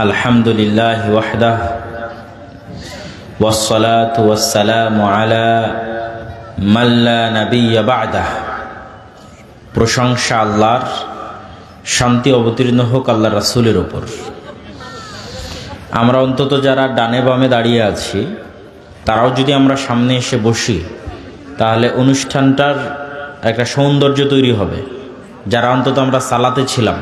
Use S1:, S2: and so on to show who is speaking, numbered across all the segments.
S1: আলহামদুলিল্লাহি ওয়াহদাহু ওয়াসসালাতু ওয়াসসালামু আলা মান লা নাবিয়্যা বা'দাহু। প্রশংসা আল্লাহর, শান্তি অবতীর্ণ হোক আল্লাহর রাসূলের উপর। আমরা অন্তত যারা ডানে বামে দাঁড়িয়ে আছি তারাও যদি আমরা সামনে এসে বসি তাহলে অনুষ্ঠানটার একটা সৌন্দর্য তৈরি হবে। যারা অন্তত আমরা সালাতে ছিলাম,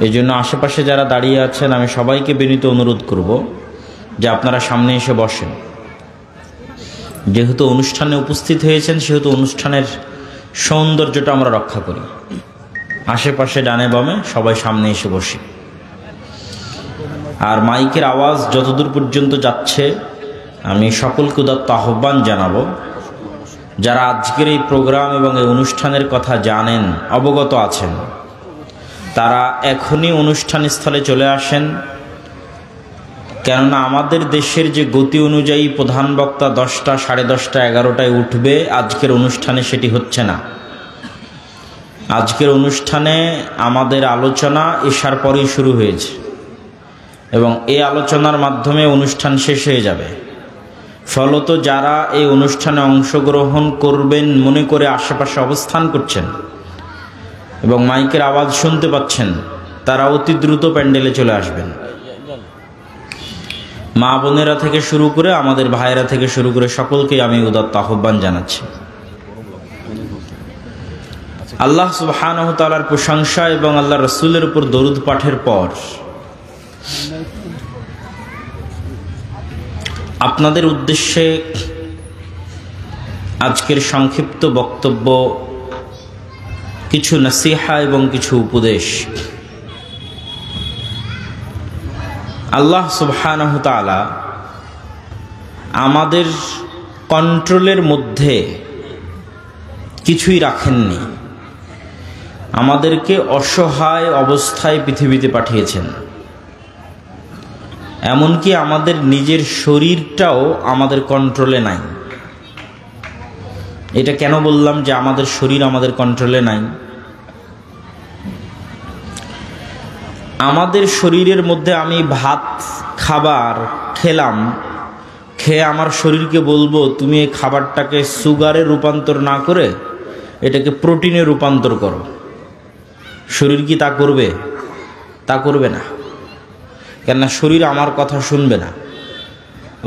S1: এই জন্য আশেপাশে যারা দাঁড়িয়ে আছেন আমি সবাইকে বিনীত অনুরোধ করব যে আপনারা সামনে এসে বসেন। যেহেতু অনুষ্ঠানে উপস্থিত হয়েছেন সেহেতু অনুষ্ঠানের সৌন্দর্যটা আমরা রক্ষা করি। আশেপাশে ডানে বামে সবাই সামনে এসে বসি। আর মাইকের আওয়াজ যতদূর পর্যন্ত যাচ্ছে আমি সকলকে উদাত্ত আহ্বান জানাবো, যারা আজকের এই প্রোগ্রাম এবং এই অনুষ্ঠানের কথা জানেন, অবগত আছেন, তারা এখনই অনুষ্ঠান স্থলে চলে আসেন। কেননা আমাদের দেশের যে গতি অনুযায়ী প্রধান বক্তা 10টা, 10:30, 11টায় উঠবে, আজকের অনুষ্ঠানে সেটি হচ্ছে না। আজকের অনুষ্ঠানে আমাদের আলোচনা এশার পরেই শুরু হয়েছে এবং এই আলোচনার মাধ্যমে অনুষ্ঠান শেষ হয়ে যাবে। ফলত যারা এই অনুষ্ঠানে অংশগ্রহণ করবেন মনে করে আশেপাশে অবস্থান করছেন এবং মাইকের আওয়াজ শুনতে পাচ্ছেন, তারা অতি দ্রুত প্যান্ডেলে চলে আসবেন। মা বোনেরা থেকে শুরু করে আমাদের ভাইয়েরা থেকে শুরু করে সকলকে আমি উদাত্ত আহ্বান জানাচ্ছি। আল্লাহ সুবহানাহু ওয়া তাআলার প্রশংসা এবং আল্লাহর রাসূলের উপর দরুদ পাঠের পর আপনাদের উদ্দেশ্যে আজকের সংক্ষিপ্ত বক্তব্য, কিছু নসিহা এবং কিছু উপদেশ। আল্লাহ সুবহানাহু ওয়া তাআলা আমাদের কন্ট্রোলের মধ্যে কিছুই রাখেননি। আমাদেরকে অসহায় অবস্থায় পৃথিবীতে পাঠিয়েছেন। এমনকি আমাদের নিজের শরীরটাও আমাদের কন্ট্রোলে নাই। এটা কেন বললাম যে আমাদের শরীর আমাদের কন্ট্রোলে নাই? আমাদের শরীরের মধ্যে আমি ভাত খাবার খেলাম, খেয়ে আমার শরীরকে বলবো তুমি এই খাবারটাকে সুগারে রূপান্তর না করে এটাকে প্রোটিনে রূপান্তর করো। শরীর কি তা করবে? তা করবে না। কেননা শরীর আমার কথা শুনবে না।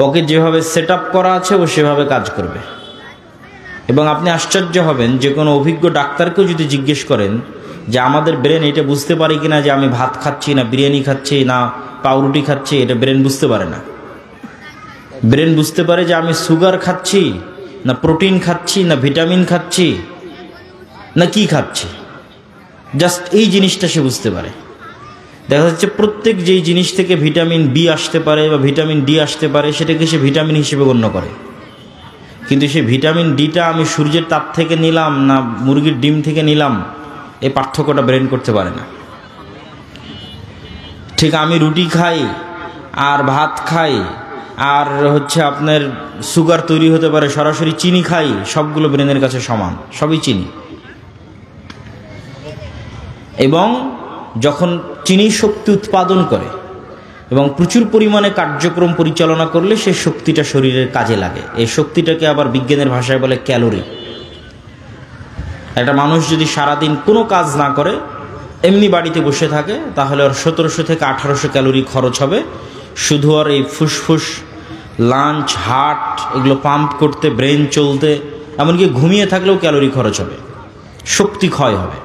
S1: ওকে যেভাবে সেট আপ করা আছে ও সেভাবে কাজ করবে। এবং আপনি আশ্চর্য হবেন, যে কোনো অভিজ্ঞ ডাক্তারকেও যদি জিজ্ঞেস করেন যে আমাদের ব্রেন এটা বুঝতে পারে কিনা যে আমি ভাত খাচ্ছি না বিরিয়ানি খাচ্ছি না পাউরুটি খাচ্ছি, এটা ব্রেন বুঝতে পারে না। ব্রেন বুঝতে পারে যে আমি সুগার খাচ্ছি না প্রোটিন খাচ্ছি না ভিটামিন খাচ্ছি না কি খাচ্ছি, জাস্ট এই জিনিসটা সে বুঝতে পারে। দেখা যাচ্ছে প্রত্যেক যেই জিনিস থেকে ভিটামিন বি আসতে পারে বা ভিটামিন ডি আসতে পারে সেটাকে সে ভিটামিন হিসেবে গণ্য করে। কিন্তু সেই ভিটামিন ডিটা আমি সূর্যের তাপ থেকে নিলাম না মুরগির ডিম থেকে নিলাম, এই পার্থক্যটা ব্রেন করতে পারে না। ঠিক আমি রুটি খাই আর ভাত খাই আর আপনার সুগার তৈরি হতে পারে, সরাসরি চিনি খাই, সবগুলো ব্রেনের কাছে সমান, সবই চিনি। এবং যখন চিনি শক্তি উৎপাদন করে এবং প্রচুর পরিমাণে কার্যক্রম পরিচালনা করলে সেই শক্তিটা শরীরের কাজে লাগে। এই শক্তিটাকে আবার বিজ্ঞানের ভাষায় বলে ক্যালোরি। একটা মানুষ যদি সারাদিন কোনো কাজ না করে এমনি বাড়িতে বসে থাকে তাহলে ওর 1700 থেকে 1800 ক্যালোরি খরচ হবে শুধু আর এই ফুসফুস, লাঞ্চ, হার্ট এগুলো পাম্প করতে, ব্রেন চলতে, এমনকি ঘুমিয়ে থাকলেও ক্যালোরি খরচ হবে, শক্তি ক্ষয় হবে।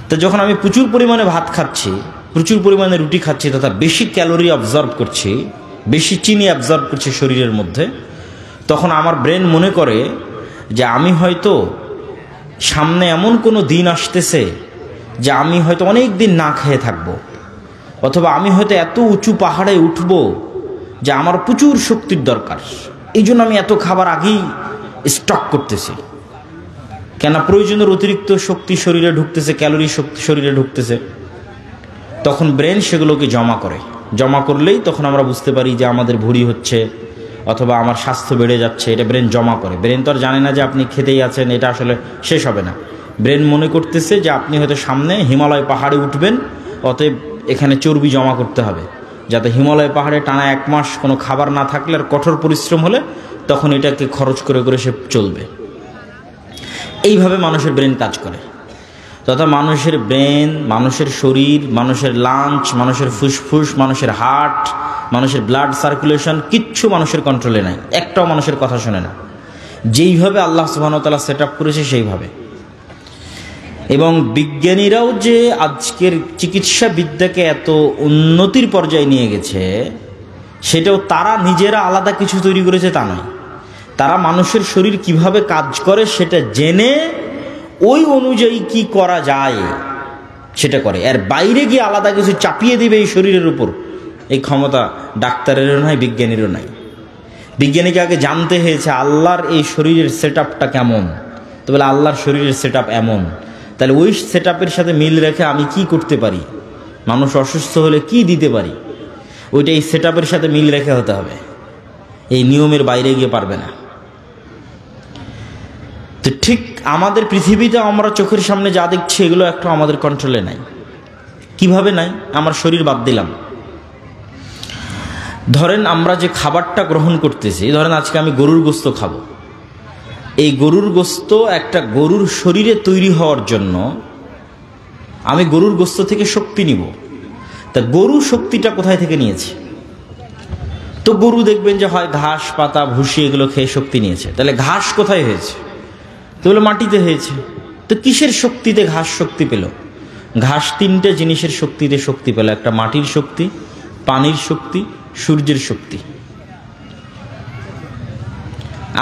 S1: তো যখন আমি প্রচুর পরিমাণে ভাত খাচ্ছি, প্রচুর পরিমাণে রুটি খাচ্ছি তথা বেশি ক্যালোরি অবজর্ভ করছি, বেশি চিনি অবজর্ভ করছি শরীরের মধ্যে, তখন আমার ব্রেন মনে করে যে আমি হয়তো সামনে এমন কোনো দিন আসতেছে যে আমি হয়তো অনেক দিন না খেয়ে থাকবো, অথবা আমি হয়তো এত উঁচু পাহাড়ে উঠব যে আমার প্রচুর শক্তির দরকার, এই জন্য আমি এত খাবার আগেই স্টক করতেছি। কেন? প্রয়োজনের অতিরিক্ত শক্তি শরীরে ঢুকতেছে, ক্যালোরি শক্তি শরীরে ঢুকতেছে। তখন ব্রেন সেগুলোকে জমা করে। জমা করলেই তখন আমরা বুঝতে পারি যে আমাদের ভুঁড়ি হচ্ছে অথবা আমার স্বাস্থ্য বেড়ে যাচ্ছে। এটা ব্রেন জমা করে। ব্রেন তো আর জানে না যে আপনি খেতেই আছেন, এটা আসলে শেষ হবে না। ব্রেন মনে করতেছে যে আপনি হয়তো সামনে হিমালয় পাহাড়ে উঠবেন, অতএব এখানে চর্বি জমা করতে হবে, যাতে হিমালয় পাহাড়ে টানা 1 মাস কোনো খাবার না থাকলে আর কঠোর পরিশ্রম হলে তখন এটাকে খরচ করে করে সে চলবে। এইভাবে মানুষের ব্রেন কাজ করে। তথা মানুষের ব্রেন, মানুষের শরীর, মানুষের লাঞ্চ, মানুষের ফুসফুস, মানুষের হার্ট, মানুষের ব্লাড সার্কুলেশন কিচ্ছু মানুষের কন্ট্রোলে নাই। একটাও মানুষের কথা শোনে না। যেইভাবে আল্লাহ সুবহানাহু ওয়া তাআলা সেট আপ করেছে সেইভাবে। এবং বিজ্ঞানীরাও যে আজকের চিকিৎসা বিদ্যাকে এত উন্নতির পর্যায়ে নিয়ে গেছে, সেটাও তারা নিজেরা আলাদা কিছু তৈরি করেছে তা নয়। তারা মানুষের শরীর কিভাবে কাজ করে সেটা জেনে ওই অনুযায়ী কি করা যায় সেটা করে। এর বাইরে গিয়ে আলাদা কিছু চাপিয়ে দিবে এই শরীরের উপর, এই ক্ষমতা ডাক্তারেরও নাই, বিজ্ঞানীরও নাই। বিজ্ঞানীকে আগে জানতে হয়েছে আল্লাহর এই শরীরের সেট আপটা কেমন। তো বলে আল্লাহর শরীরের সেট আপ এমন, তাহলে ওই সেট আপের সাথে মিল রেখে আমি কি করতে পারি, মানুষ অসুস্থ হলে কি দিতে পারি, ওইটা এই সেট আপের সাথে মিল রেখে হতে হবে। এই নিয়মের বাইরে গিয়ে পারবে না। তো ঠিক আমাদের পৃথিবীতে আমরা চোখের সামনে যা দেখছি এগুলো একটা আমাদের কন্ট্রোলে নাই। কিভাবে নাই? আমার শরীর বাদ দিলাম। ধরেন আমরা যে খাবারটা গ্রহণ করতেছি, ধরেন আজকে আমি গরুর গোস্ত খাবো। এই গরুর গোস্ত একটা গরুর শরীরে তৈরি হওয়ার জন্য আমি গরুর গোস্ত থেকে শক্তি নিব। তা গরু শক্তিটা কোথায় থেকে নিয়েছে? তো গরু দেখবেন যে হয় ঘাস, পাতা, ভুসি এগুলো খেয়ে শক্তি নিয়েছে। তাহলে ঘাস কোথায় হয়েছে? তো বলে মাটিতে হয়েছে। তো কিসের শক্তিতে ঘাস শক্তি পেল? ঘাস 3টে জিনিসের শক্তিতে শক্তি পেল। একটা মাটির শক্তি, পানির শক্তি, সূর্যের শক্তি।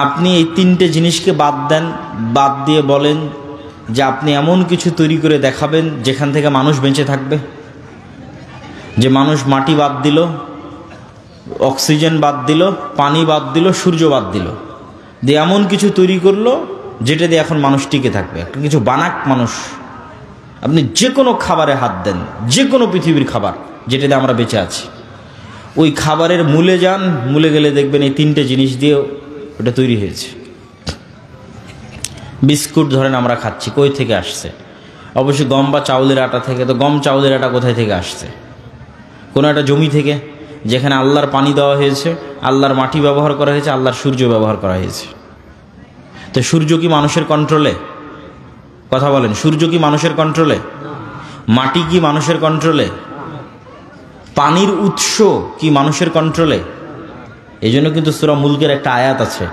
S1: আপনি এই 3টে জিনিসকে বাদ দেন, বাদ দিয়ে বলেন যে আপনি এমন কিছু তৈরি করে দেখাবেন যেখান থেকে মানুষ বেঁচে থাকবে। যে মানুষ মাটি বাদ দিল, অক্সিজেন বাদ দিল, পানি বাদ দিল, সূর্য বাদ দিল, দিয়ে এমন কিছু তৈরি করলো যেটা দিয়ে এখন মানুষ টিকে থাকবে। একটা কিছু বানাক মানুষ। আপনি যে কোনো খাবারে হাত দেন, যে কোনো পৃথিবীর খাবার যেটা দিয়ে আমরা বেঁচে আছি, ওই খাবারের মূলে যান, মূলে গেলে দেখবেন এই 3টে জিনিস দিয়ে ওটা তৈরি হয়েছে। বিস্কুট ধরেন আমরা খাচ্ছি, কই থেকে আসছে? অবশ্যই গম বা চাউলের আটা থেকে। তো গম, চাউলের আটা কোথায় থেকে আসছে? কোনো একটা জমি থেকে, যেখানে আল্লাহর পানি দেওয়া হয়েছে, আল্লাহর মাটি ব্যবহার করা হয়েছে, আল্লাহর সূর্য ব্যবহার করা হয়েছে। তো সূর্য কি মানুষের কন্ট্রোলে? কথা বলেন, সূর্য কি মানুষের কন্ট্রোলে? মাটি কি মানুষের কন্ট্রোলে? পানির উৎস কি মানুষের কন্ট্রোলে? এই জন্য কিন্তু সূরা মুলকের একটা আয়াত আছে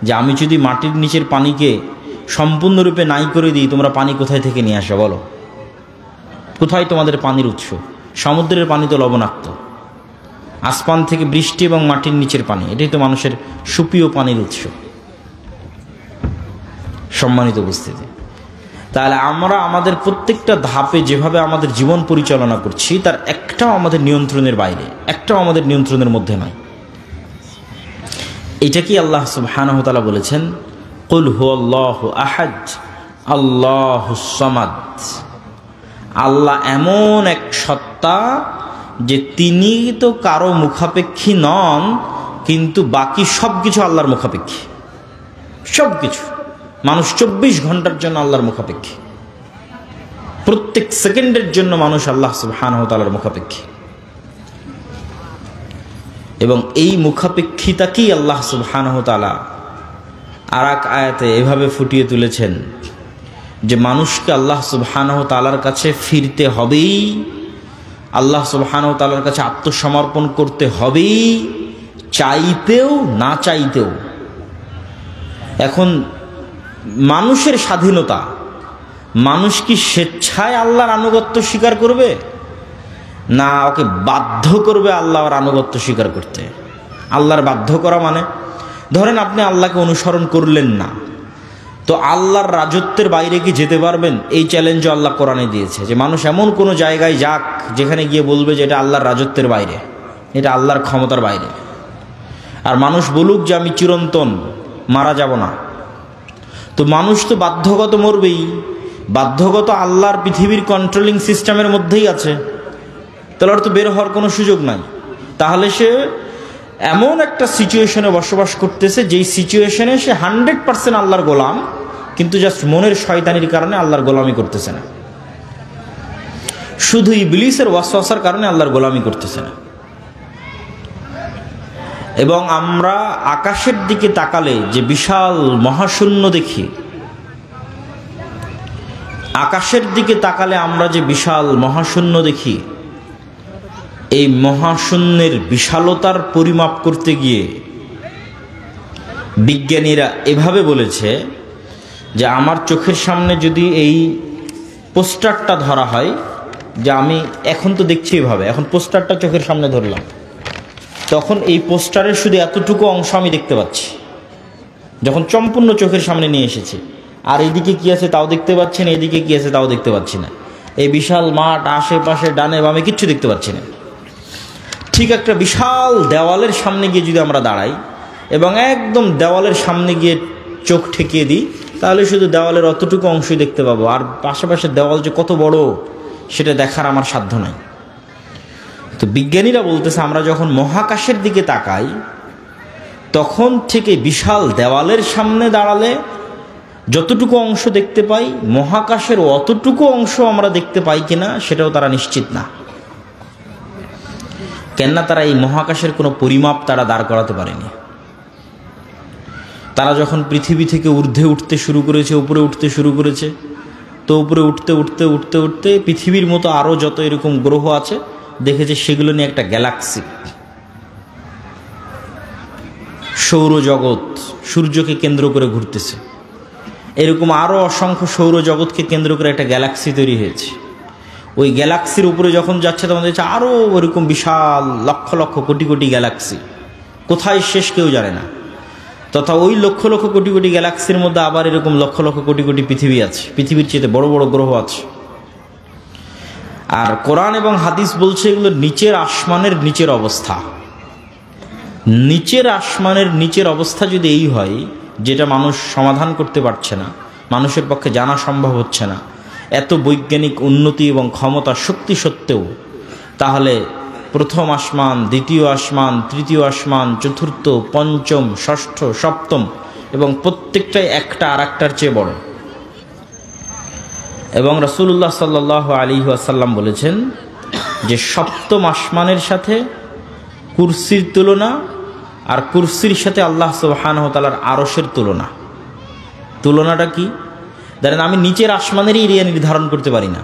S1: যে আমি যদি মাটির নিচের পানিকে সম্পূর্ণরূপে নাই করে দিই, তোমরা পানি কোথায় থেকে নিয়ে আসো বলো? কোথায় তোমাদের পানির উৎস? সমুদ্রের পানি তো লবণাক্ত, আসমান থেকে বৃষ্টি এবং মাটির নিচের পানি, এটাই তো মানুষের সুপ্রিয় পানির উৎস। সম্মানিত উপস্থিতি, তাহলে আমরা আমাদের প্রত্যেকটা ধাপে যেভাবে আমাদের জীবন পরিচালনা করছি তার একটাও আমাদের নিয়ন্ত্রণের বাইরে, একটাও আমাদের নিয়ন্ত্রণের মধ্যে নয়। এটা কি আল্লাহ সুবহানাহু ওয়া তাআলা বলেছেন, কুল হুয়াল্লাহু আহাদ আল্লাহুস সামাদ। আল্লাহ এমন এক সত্তা যে তিনি তো কারো মুখাপেক্ষী নন, কিন্তু বাকি সব কিছু আল্লাহর মুখাপেক্ষী। সব কিছু, মানুষ 24 ঘন্টার জন্য আল্লাহর মুখাপেক্ষী, প্রত্যেক সেকেন্ডের জন্য মানুষ আল্লাহ সুবহানাহু ওয়া তাআলার মুখাপেক্ষী। এবং এই মুখাপেক্ষিতাকেই আল্লাহ সুবহানাহু ওয়া তাআলা আর এক আয়াতে এভাবে ফুটিয়ে তুলেছেন যে মানুষকে আল্লাহ সুবহানাহু ওয়া তাআলার কাছে ফিরতে হবেই, আল্লাহ সুবহানাহু ওয়া তাআলার কাছে আত্মসমর্পণ করতে হবেই, চাইতেও না চাইতেও। এখন মানুষের স্বাধীনতা, মানুষ কি স্বেচ্ছায় আল্লাহর আনুগত্য স্বীকার করবে, না ওকে বাধ্য করবে আল্লাহর আনুগত্য স্বীকার করতে? আল্লাহর বাধ্য করা মানে, ধরেন আপনি আল্লাহকে অনুসরণ করলেন না, তো আল্লাহর রাজত্বের বাইরে কি যেতে পারবেন? এই চ্যালেঞ্জও আল্লাহ কোরআনে দিয়েছে যে মানুষ এমন কোনো জায়গায় যাক যেখানে গিয়ে বলবে যে এটা আল্লাহর রাজত্বের বাইরে, এটা আল্লাহর ক্ষমতার বাইরে। আর মানুষ বলুক যে আমি চিরন্তন, মারা যাব না। তো মানুষ তো বাধ্যগত মরবেই, বাধ্যগত আল্লাহর পৃথিবীর কন্ট্রোলিং সিস্টেমের মধ্যেই আছে, তাহলে আর তো বের হওয়ার কোনো সুযোগ নাই। তাহলে সে এমন একটা সিচুয়েশনে বসবাস করতেছে যেই সিচুয়েশনে সে 100% আল্লাহর গোলাম, কিন্তু জাস্ট মনের শয়তানির কারণে আল্লাহর গোলামি করতেছে না। শুধু ইবলিসের ওয়াসওয়াসার কারণে আল্লাহর গোলামি করতেছে না। এবং আমরা আকাশের দিকে তাকালে যে বিশাল মহাশূন্য দেখি, আকাশের দিকে তাকালে আমরা যে বিশাল মহাশূন্য দেখি, এই মহাশূন্যের বিশালতার পরিমাপ করতে গিয়ে বিজ্ঞানীরা এভাবে বলেছে যে আমার চোখের সামনে যদি এই পোস্টারটা ধরা হয়, যে আমি এখন তো দেখছি এভাবে, এখন পোস্টারটা চোখের সামনে ধরলাম, তখন এই পোস্টারের শুধু এতটুকু অংশ আমি দেখতে পাচ্ছি যখন সম্পূর্ণ চোখের সামনে নিয়ে এসেছি। আর এইদিকে কি আছে তাও দেখতে পাচ্ছি না, এদিকে কি আছে তাও দেখতে পাচ্ছি না। এই বিশাল মাঠ, আশেপাশে ডানে বামে কিচ্ছু দেখতে পাচ্ছি না। ঠিক একটা বিশাল দেওয়ালের সামনে গিয়ে যদি আমরা দাঁড়াই এবং একদম দেওয়ালের সামনে গিয়ে চোখ ঠেকিয়ে দিই, তাহলে শুধু দেওয়ালের অতটুকু অংশই দেখতে পাবো, আর পাশাপাশি দেওয়াল যে কত বড় সেটা দেখার আমার সাধ্য নাই। তো বিজ্ঞানীরা বলতেছে আমরা যখন মহাকাশের দিকে তাকাই তখন থেকে বিশাল দেওয়ালের সামনে দাঁড়ালে যতটুকু অংশ দেখতে পাই, মহাকাশের অতটুকু অংশ আমরা দেখতে পাই কিনা সেটাও তারা নিশ্চিত না। কেননা তারা এই মহাকাশের কোনো পরিমাপ তারা দাঁড় করাতে পারেনি। তারা যখন পৃথিবী থেকে ঊর্ধ্বে উঠতে শুরু করেছে, উপরে উঠতে শুরু করেছে, তো উপরে উঠতে উঠতে উঠতে উঠতে পৃথিবীর মতো আরও যত এরকম গ্রহ আছে দেখেছে, সেগুলো নিয়ে একটা গ্যালাক্সি, সৌরজগৎ সূর্যকে কেন্দ্র করে ঘুরতেছে, এরকম আরও অসংখ্য সৌরজগৎকে কেন্দ্র করে একটা গ্যালাক্সি তৈরি হয়েছে। ওই গ্যালাক্সির উপরে যখন যাচ্ছে তখন দেখছে আরও ওরকম বিশাল লক্ষ লক্ষ কোটি কোটি গ্যালাক্সি, কোথায় শেষ কেউ জানে না। তথা ওই লক্ষ লক্ষ কোটি কোটি গ্যালাক্সির মধ্যে আবার এরকম লক্ষ লক্ষ কোটি কোটি পৃথিবী আছে, পৃথিবীর চেয়ে বড় বড় গ্রহ আছে। আর কোরআন এবং হাদিস বলছে এগুলো নিচের আসমানের নিচের অবস্থা। নিচের আসমানের নিচের অবস্থা যদি এই হয়, যেটা মানুষ সমাধান করতে পারছে না, মানুষের পক্ষে জানা সম্ভব হচ্ছে না, এত বৈজ্ঞানিক উন্নতি এবং ক্ষমতা শক্তি সত্ত্বেও, তাহলে প্রথম আসমান, দ্বিতীয় আসমান, তৃতীয় আসমান, চতুর্থ, পঞ্চম, ষষ্ঠ, সপ্তম, এবং প্রত্যেকটাই একটা আর একটার চেয়ে বড়। এবং রাসূলুল্লাহ সাল্লাল্লাহু আলাইহি ওয়াসাল্লাম বলেছেন যে সপ্তম আসমানের সাথে কুরসির তুলনা, আর কুরসির সাথে আল্লাহ সুবহানাহু ওয়া তাআলার আরশের তুলনা। তুলনাটা কি? ধরেন আমি নিচের আসমানেরই এরিয়া নির্ধারণ করতে পারি না,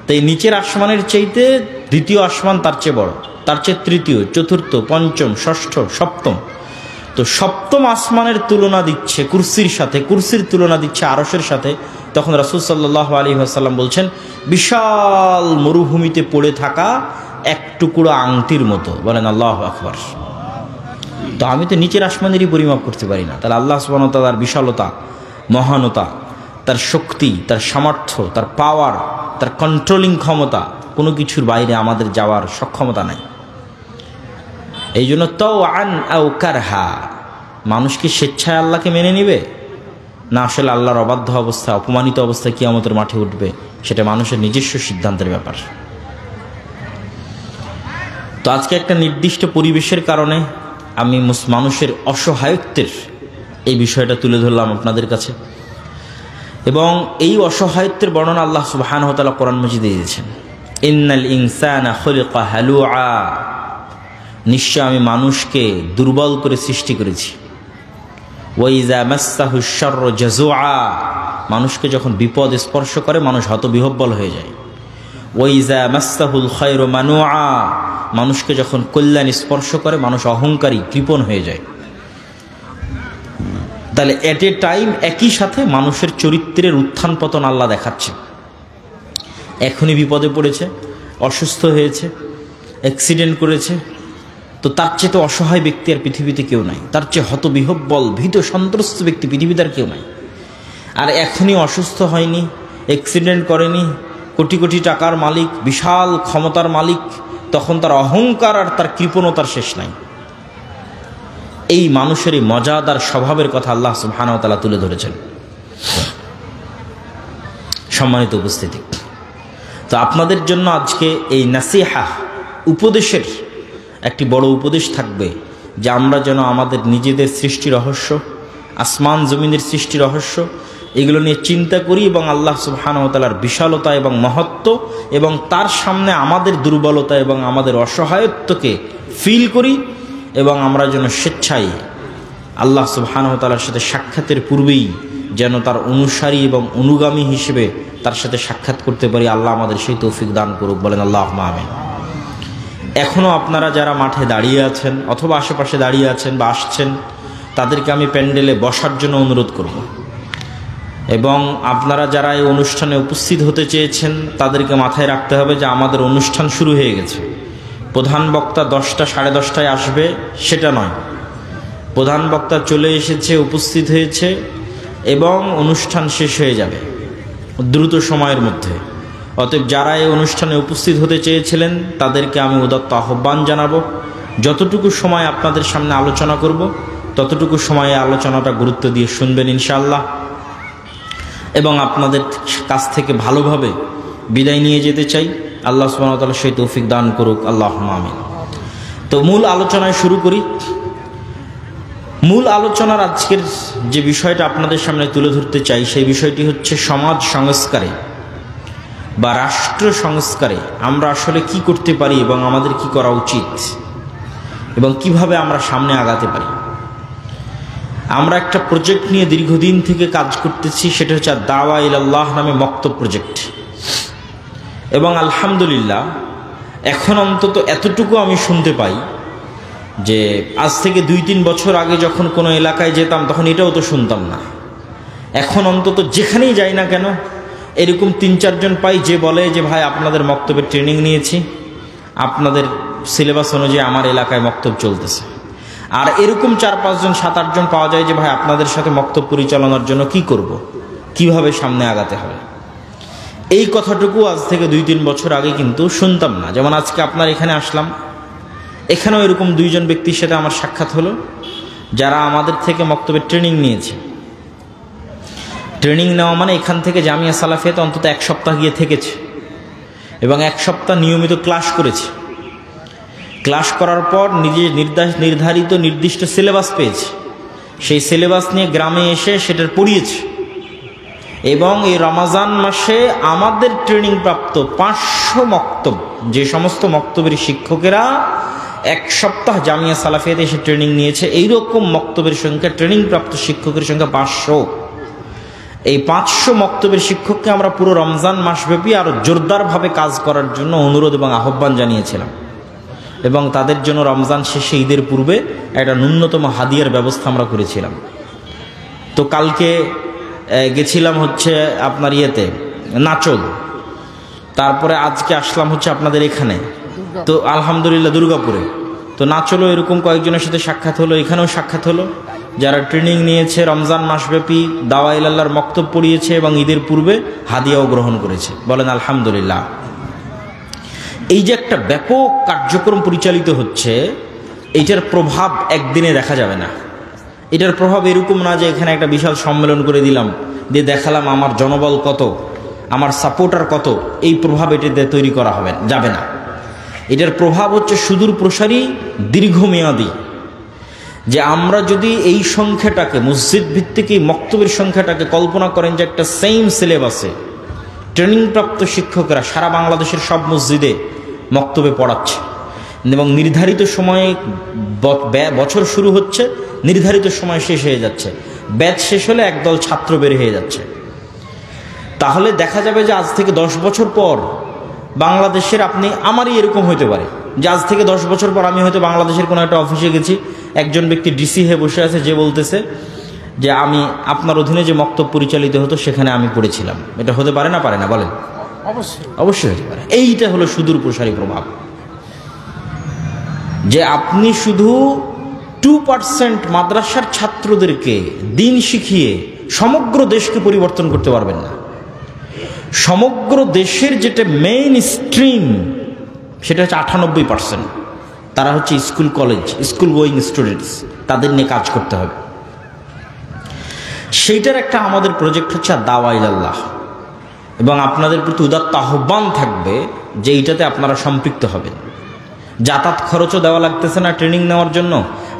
S1: তাই নিচের আসমানের চাইতে দ্বিতীয় আসমান তার চেয়ে বড়, তার চেয়ে তৃতীয়, চতুর্থ, পঞ্চম, ষষ্ঠ, সপ্তম। তো সপ্তম আসমানের তুলনা দিচ্ছে কুরসির সাথে, কুরসির তুলনা দিচ্ছে আরশের সাথে। তখন রাসূল সাল্লাল্লাহু আলাইহি ওয়াসাল্লাম বলছেন বিশাল মরুভূমিতে পড়ে থাকা এক টুকরো আংটির মতো। বলেন আল্লাহু আকবার। তো আমি তো নিচের আসমানেরই পরিমাপ করতে পারি না, তাহলে আল্লাহ সুবহানাহু ওয়া তাআলার বিশালতা, মহানতা, তার শক্তি, তার সামর্থ্য, তার পাওয়ার, তার কন্ট্রোলিং ক্ষমতা, কোনো কিছুর বাইরে আমাদের যাওয়ার সক্ষমতা নাই। এই জন্য তাওআন আও কারহা, মানুষ কি স্বেচ্ছায় আল্লাহকে মেনে নিবে, না আসলে আল্লাহর অবাধ্য অবস্থা, অপমানিত অবস্থায় কিয়ামতের মাঠে উঠবে, সেটা মানুষের নিজস্ব সিদ্ধান্তের ব্যাপার। তো আজকে একটা নির্দিষ্ট পরিবেশের কারণে আমি মানুষের অসহায়ত্বের এই বিষয়টা তুলে ধরলাম আপনাদের কাছে। এবং এই অসহায়ত্বের বর্ণনা আল্লাহ সুবহানাহু ওয়া তাআলা কোরআন মাজিদে দিয়েছেন, ইন্নাল ইনসানা খুলিকা হালুআ, নিশ্চয় আমি মানুষকে দুর্বল করে সৃষ্টি করেছি। ওয়া ইযা মাসসাহু শাররু জাযুআ, মানুষকে যখন বিপদ স্পর্শ করে মানুষ হতবিহ্বল হয়ে যায়। ওয়া ইযা মাসসাহুল খায়রু মানুআ, মানুষকে যখন কল্যাণ স্পর্শ করে মানুষ অহংকারী, কৃপণ হয়ে যায়। তাহলে এট এ টাইম একই সাথে মানুষের চরিত্রের উত্থান পতন আল্লাহ দেখাচ্ছে। এখনই বিপদে পড়েছে, অসুস্থ হয়েছে, অ্যাক্সিডেন্ট করেছে, তো তার চেয়ে তো অসহায় ব্যক্তি আর পৃথিবীতে কেউ নাই, তার চেয়ে হতবিহ্বল ভীত সন্ত্রস্ত ব্যক্তি পৃথিবীতে আর কেউ নাই। আর এখনই অসুস্থ হয়নি, অ্যাক্সিডেন্ট করেনি, কোটি কোটি টাকার মালিক, বিশাল ক্ষমতার মালিক, তখন তার অহংকার আর তার কৃপণতার শেষ নাই। এই মানুষের এই মজাদার স্বভাবের কথা আল্লাহ সুবহানাহু ওয়া তাআলা তুলে ধরেছেন। সম্মানিত উপস্থিতি, তো আপনাদের জন্য আজকে এই নাসিহা, উপদেশের একটি বড় উপদেশ থাকবে যে আমরা যেন আমাদের নিজেদের সৃষ্টি রহস্য, আসমান জমিনের সৃষ্টি রহস্য, এগুলো নিয়ে চিন্তা করি এবং আল্লাহ সুবহানাহু ওয়া তাআলার বিশালতা এবং মহত্ব এবং তার সামনে আমাদের দুর্বলতা এবং আমাদের অসহায়ত্বকে ফিল করি এবং আমরা যেন স্বেচ্ছায় আল্লাহ সুবহানাহু ওয়া তাআলার সাথে সাক্ষাতের পূর্বেই যেন তার অনুসারী এবং অনুগামী হিসেবে তার সাথে সাক্ষাৎ করতে পারি। আল্লাহ আমাদের সেই তৌফিক দান করুক, বলেন আল্লাহুম্মা আমিন। এখনও আপনারা যারা মাঠে দাঁড়িয়ে আছেন অথবা আশেপাশে দাঁড়িয়ে আছেন বা আসছেন, তাদেরকে আমি প্যান্ডেলে বসার জন্য অনুরোধ করব এবং আপনারা যারা এই অনুষ্ঠানে উপস্থিত হতে চেয়েছেন তাদেরকে মাথায় রাখতে হবে যে আমাদের অনুষ্ঠান শুরু হয়ে গেছে। প্রধান বক্তা 10টা সাড়ে 10টায় আসবে সেটা নয়, প্রধান বক্তা চলে এসেছে, উপস্থিত হয়েছে এবং অনুষ্ঠান শেষ হয়ে যাবে দ্রুত সময়ের মধ্যে। অতএব যারা এই অনুষ্ঠানে উপস্থিত হতে চেয়েছিলেন তাদেরকে আমি উদাত্ত আহ্বান জানাবো, যতটুকু সময় আপনাদের সামনে আলোচনা করব ততটুকু সময়ে আলোচনাটা গুরুত্ব দিয়ে শুনবেন ইনশাআল্লাহ, এবং আপনাদের কাছ থেকে ভালোভাবে বিদায় নিয়ে যেতে চাই। আল্লাহ সুবহানাহু ওয়া তাআলা সেই তৌফিক দান করুক, আল্লাহুম্মা আমিন। তো মূল আলোচনায় শুরু করি। মূল আলোচনার আজকের যে বিষয়টা আপনাদের সামনে তুলে ধরতে চাই সেই বিষয়টি হচ্ছে সমাজ সংস্কারে বা রাষ্ট্র সংস্কারে আমরা আসলে কি করতে পারি এবং আমাদের কি করা উচিত এবং কিভাবে আমরা সামনে আগাতে পারি। আমরা একটা প্রজেক্ট নিয়ে দীর্ঘদিন থেকে কাজ করতেছি, সেটা হচ্ছে দাওয়া ইলাল্লাহ নামে মক্তব প্রজেক্ট। এবং আলহামদুলিল্লাহ এখন অন্তত এতটুকু আমি শুনতে পাই যে আজ থেকে 2-3 বছর আগে যখন কোনো এলাকায় যেতাম তখন এটাও তো শুনতাম না। এখন অন্তত যেখানেই যাই না কেন এরকম 3-4 জন পাই যে বলে যে ভাই আপনাদের মক্তবের ট্রেনিং নিয়েছি, আপনাদের সিলেবাস অনুযায়ী আমার এলাকায় মক্তব চলতেছে। আর এরকম 4-5 জন 7-8 জন পাওয়া যায় যে ভাই আপনাদের সাথে মক্তব পরিচালনার জন্য কি করব, কিভাবে সামনে আগাতে হবে। এই কথাটুকু আজ থেকে 2-3 বছর আগে কিন্তু শুনতাম না। যেমন আজকে আপনার এখানে আসলাম, এখানেও এরকম 2 জন ব্যক্তির সাথে আমার সাক্ষাৎ হলো যারা আমাদের থেকে মক্তবের ট্রেনিং নিয়েছে। ট্রেনিং নেওয়া মানে এখান থেকে জামিয়া সালাফিয়াতে অন্তত 1 সপ্তাহ গিয়ে থেকেছে এবং 1 সপ্তাহ নিয়মিত ক্লাস করেছে। ক্লাস করার পর নিজে নির্ধারিত নির্দিষ্ট সিলেবাস পেয়েছে, সেই সিলেবাস নিয়ে গ্রামে এসে সেটার পড়িয়েছে। এবং এই রমাজান মাসে আমাদের ট্রেনিং প্রাপ্ত 500 মক্তব, যে সমস্ত মক্তবের শিক্ষকেরা 1 সপ্তাহ জামিয়া সালাফিয়াতে এসে ট্রেনিং নিয়েছে, এইরকম মক্তবের সংখ্যা, ট্রেনিং প্রাপ্ত শিক্ষকের সংখ্যা 500। এই 500 মক্তবের শিক্ষককে আমরা পুরো রমজান মাসব্যাপী আরও জোরদারভাবে কাজ করার জন্য অনুরোধ এবং আহ্বান জানিয়েছিলাম এবং তাদের জন্য রমজান শেষে ঈদের পূর্বে একটা ন্যূনতম হাদিয়ার ব্যবস্থা আমরা করেছিলাম। তো কালকে গেছিলাম হচ্ছে আপনার ইয়েতে নাচল, তারপরে আজকে আসলাম হচ্ছে আপনাদের এখানে, তো আলহামদুলিল্লাহ দুর্গাপুরে। তো নাচলও এরকম কয়েকজনের সাথে সাক্ষাৎ হলো, এখানেও সাক্ষাৎ হলো যারা ট্রেনিং নিয়েছে, রমজান মাসব্যাপী দাওয়া ইলাল্লাহর মক্তব পড়িয়েছে এবং ঈদের পূর্বে হাদিয়াও গ্রহণ করেছে, বলেন আলহামদুলিল্লাহ। এই যে একটা ব্যাপক কার্যক্রম পরিচালিত হচ্ছে, এইটার প্রভাব একদিনে দেখা যাবে না। এটার প্রভাব এরকম না যে এখানে একটা বিশাল সম্মেলন করে দিলাম, দিয়ে দেখালাম আমার জনবল কত, আমার সাপোর্টার কত, এই প্রভাব এটাতে তৈরি করা যাবে না। এটার প্রভাব হচ্ছে সুদূর প্রসারী, দীর্ঘমেয়াদী। যে আমরা যদি এই সংখ্যাটাকে, মসজিদ ভিত্তিক এই মক্তবের সংখ্যাটাকে কল্পনা করেন যে একটা সেম সিলেবাসে ট্রেনিংপ্রাপ্ত শিক্ষকরা সারা বাংলাদেশের সব মসজিদে মক্তবে পড়াচ্ছে এবং নির্ধারিত সময়ে বছর শুরু হচ্ছে, নির্ধারিত সময় শেষ হয়ে যাচ্ছে, ব্যাচ শেষ হলে একদল ছাত্র বের হয়ে যাচ্ছে, তাহলে দেখা যাবে যে আজ থেকে 10 বছর পর বাংলাদেশের, আমারই এরকম হইতে পারে যে আজ থেকে 10 বছর পর আমি হয়তো বাংলাদেশের কোনো একটা অফিসে গেছি, একজন ব্যক্তি ডিসি হয়ে বসে আছে, যে বলতেছে যে আমি আপনার অধীনে যে মক্তব পরিচালিত হতো সেখানে আমি পড়েছিলাম। এটা হতে পারে না, পারে না? বলেন। অবশ্যই হতে পারে। এইটা হলো সুদূর প্রসারী প্রভাব, যে আপনি শুধু 2% মাদ্রাসার ছাত্রদেরকে দিন শিখিয়ে সমগ্র দেশকে পরিবর্তন করতে পারবেন না। সমগ্র দেশের যেটা মেইন স্ট্রিম সেটা হচ্ছে 98%, তারা হচ্ছে school college, school going students, তাদের নিয়ে কাজ করতে হবে। সেইটার একটা আমাদের প্রজেক্ট হচ্ছে দাওয়া ইলাল্লাহ, এবং আপনাদের প্রতি উদাত্ত আহ্বান থাকবে যে এইটাতে আপনারা সম্পৃক্ত হবেন। যাতায়াত খরচও দেওয়া লাগতেছে না ট্রেনিং নেওয়ার জন্য,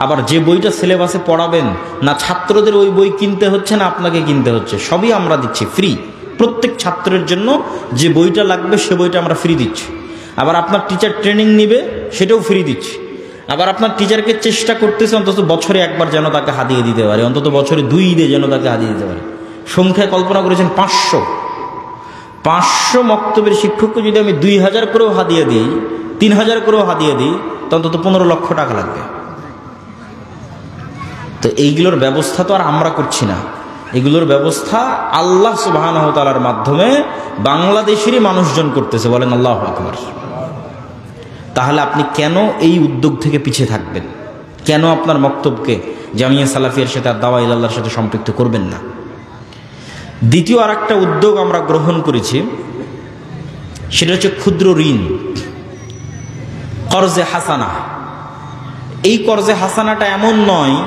S1: আবার যে বইটা সিলেবাসে পড়াবেন না ছাত্রদের ওই বই কিনতে হচ্ছে না আপনাকে কিনতে হচ্ছে, সবই আমরা দিচ্ছি ফ্রি। প্রত্যেক ছাত্রের জন্য যে বইটা লাগবে সে বইটা আমরা ফ্রি দিচ্ছি। আবার আপনার টিচার ট্রেনিং নিবে সেটাও ফ্রি দিচ্ছি। আবার আপনার টিচারকে চেষ্টা করতেছে অন্তত বছরে একবার যেন তাকে হাদিয়ে দিতে পারে, অন্তত বছরে 2 ঈদে যেন তাকে হাদিয়ে দিতে পারে। সংখ্যায় কল্পনা করেছেন 500 মক্তবের শিক্ষককে যদি আমি 2000 করেও হাদিয়ে দিই, 3000 করেও হাদিয়ে দিই, তো অন্তত 15 লক্ষ টাকা লাগবে। তো এইগুলোর ব্যবস্থা তো আর আমরা করছি না, এগুলোর ব্যবস্থা আল্লাহ সুবহানাহু ওয়া তাআলার মাধ্যমে বাংলাদেশেরই মানুষজন করতেছে। বলেন আল্লাহু আকবার। তাহলে আপনি কেন এই উদ্যোগ থেকে পিছিয়ে থাকবেন? কেন আপনার মক্তবকে জামিয়া সালাফিয়ার সাথে আর দাওয়া ইলাল্লাহর সাথে সম্পৃক্ত করবেন না? দ্বিতীয় আর একটা উদ্যোগ আমরা গ্রহণ করেছি, সেটা হচ্ছে ক্ষুদ্র ঋণ, কর্জে হাসানা। এই কর্জে হাসানাটা এমন নয়